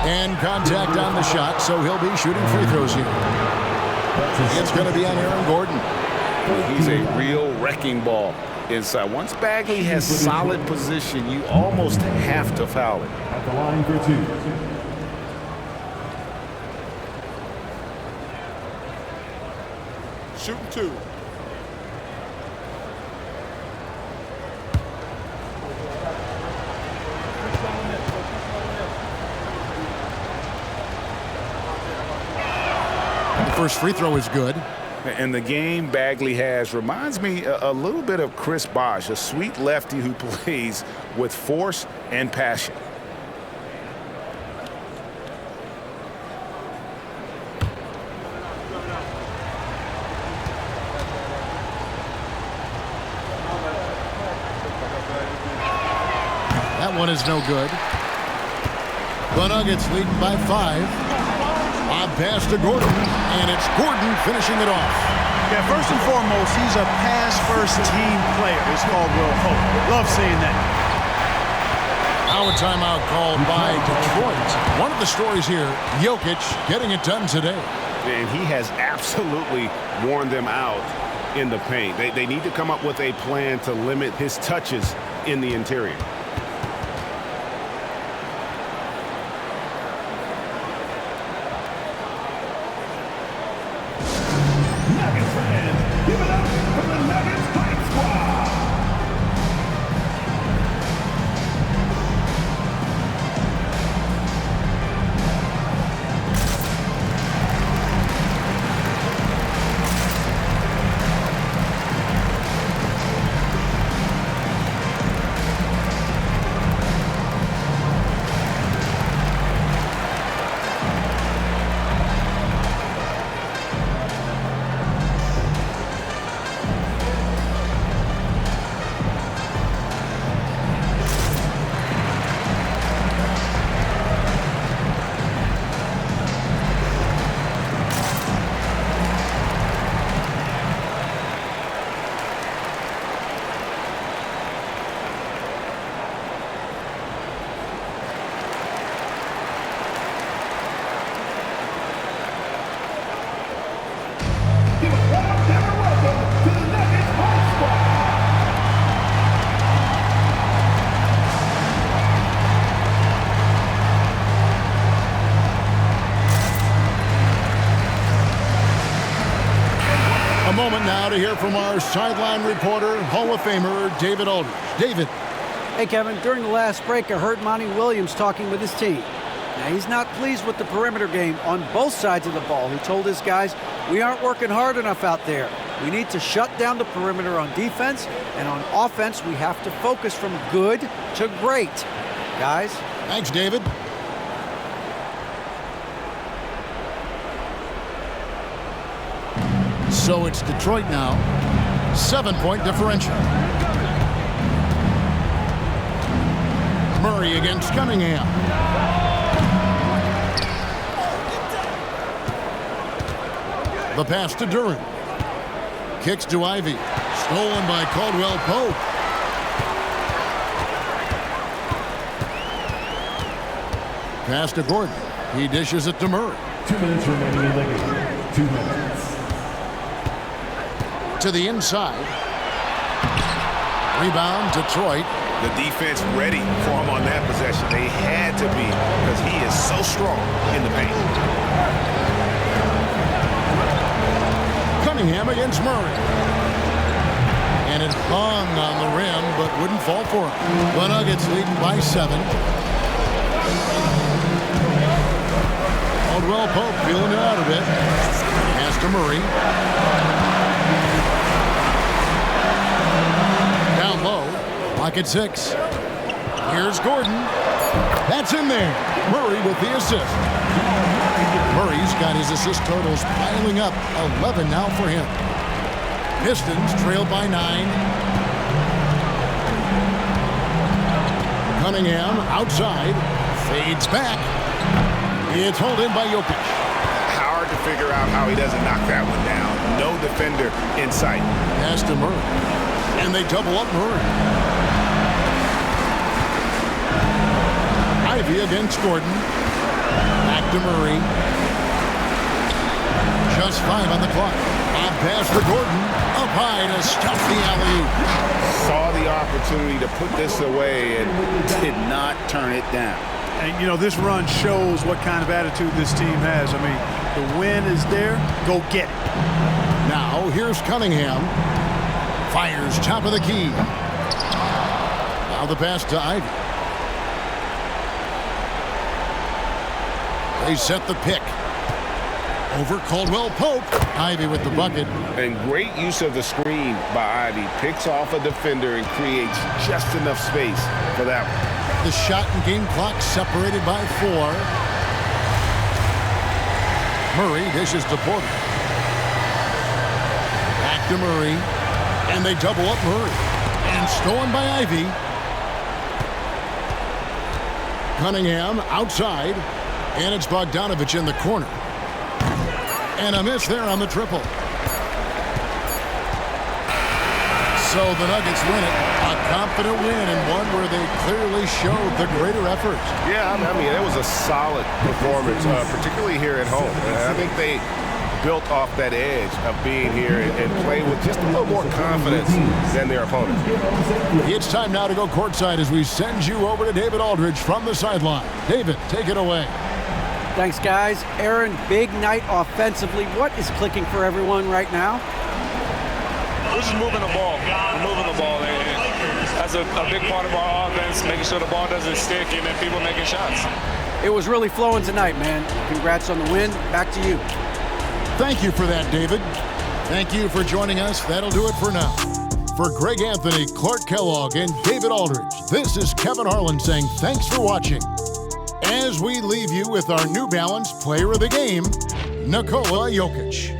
And contact on the shot, so he'll be shooting free throws here. It's going to be on Aaron Gordon. He's a real wrecking ball inside. Once Bagley has solid position, you almost have to foul it. At the line for 2. Shooting 2. The first free throw is good. And the game Bagley has reminds me a little bit of Chris Bosh, a sweet lefty who plays with force and passion. That one is no good. The Nuggets leading by 5. Lob pass to Gordon, and it's Gordon finishing it off. Yeah, first and foremost, he's a pass-first team player. It's Caldwell Pope. Love seeing that. Now a timeout called by Detroit. One of the stories here, Jokic getting it done today. And he has absolutely worn them out in the paint. They need to come up with a plan to limit his touches in the interior. moment now to hear from our sideline reporter, Hall of Famer David Aldridge. David. Hey, Kevin, during the last break, I heard Monty Williams talking with his team. Now, he's not pleased with the perimeter game on both sides of the ball. He told his guys, we aren't working hard enough out there. We need to shut down the perimeter on defense, and on offense, we have to focus from good to great. Guys. Thanks, David. So it's Detroit now. 7-point differential. Murray against Cunningham. The pass to Duran. Kicks to Ivy. Stolen by Caldwell Pope. Pass to Gordon. He dishes it to Murray. 2 minutes remaining in the game. 2 minutes. To the inside. Rebound, Detroit. The defense ready for him on that possession. They had to be because he is so strong in the paint. Cunningham against Murray. And it hung on the rim, but wouldn't fall for him. The Nuggets leading by 7. Caldwell Pope feeling it out a bit. Pass to Murray. Down low. Clock at 6. Here's Gordon. That's in there. Murray with the assist. Murray's got his assist totals piling up. 11 now for him. Pistons trailed by 9. Cunningham outside. Fades back. It's hauled in by Jokic. Hard to figure out how he doesn't knock that one down. No defender in sight. Pass to Murray. And they double up Murray. Ivy against Gordon. Back to Murray. Just 5 on the clock. On pass to Gordon. Up high to stuff the alley-oop. Saw the opportunity to put this away and did not turn it down. And, you know, this run shows what kind of attitude this team has. I mean, the win is there. Go get it. Now, here's Cunningham. Fires top of the key. Now the pass to Ivy. They set the pick. Over Caldwell Pope. Ivy with the bucket. And great use of the screen by Ivy. Picks off a defender and creates just enough space for that one. The shot and game clock separated by 4. Murray dishes to Porter. Back to Murray. And they double up Murray. And stolen by Ivy. Cunningham outside. And it's Bogdanovich in the corner. And a miss there on the triple. So the Nuggets win it. A confident win and one where they clearly showed the greater effort. Yeah, I mean, it was a solid performance, particularly here at home. I think they built off that edge of being here and play with just a little more confidence than their opponent. It's time now to go courtside as we send you over to David Aldridge from the sideline. David, take it away. Thanks, guys. Aaron, big night offensively. What is clicking for everyone right now? We're just moving the ball. We're moving the ball. That's a big part of our offense, making sure the ball doesn't stick and then people making shots. It was really flowing tonight, man. Congrats on the win. Back to you. Thank you for that, David. Thank you for joining us. That'll do it for now. For Greg Anthony, Clark Kellogg, and David Aldridge, this is Kevin Harlan saying thanks for watching. As we leave you with our New Balance Player of the Game, Nikola Jokic.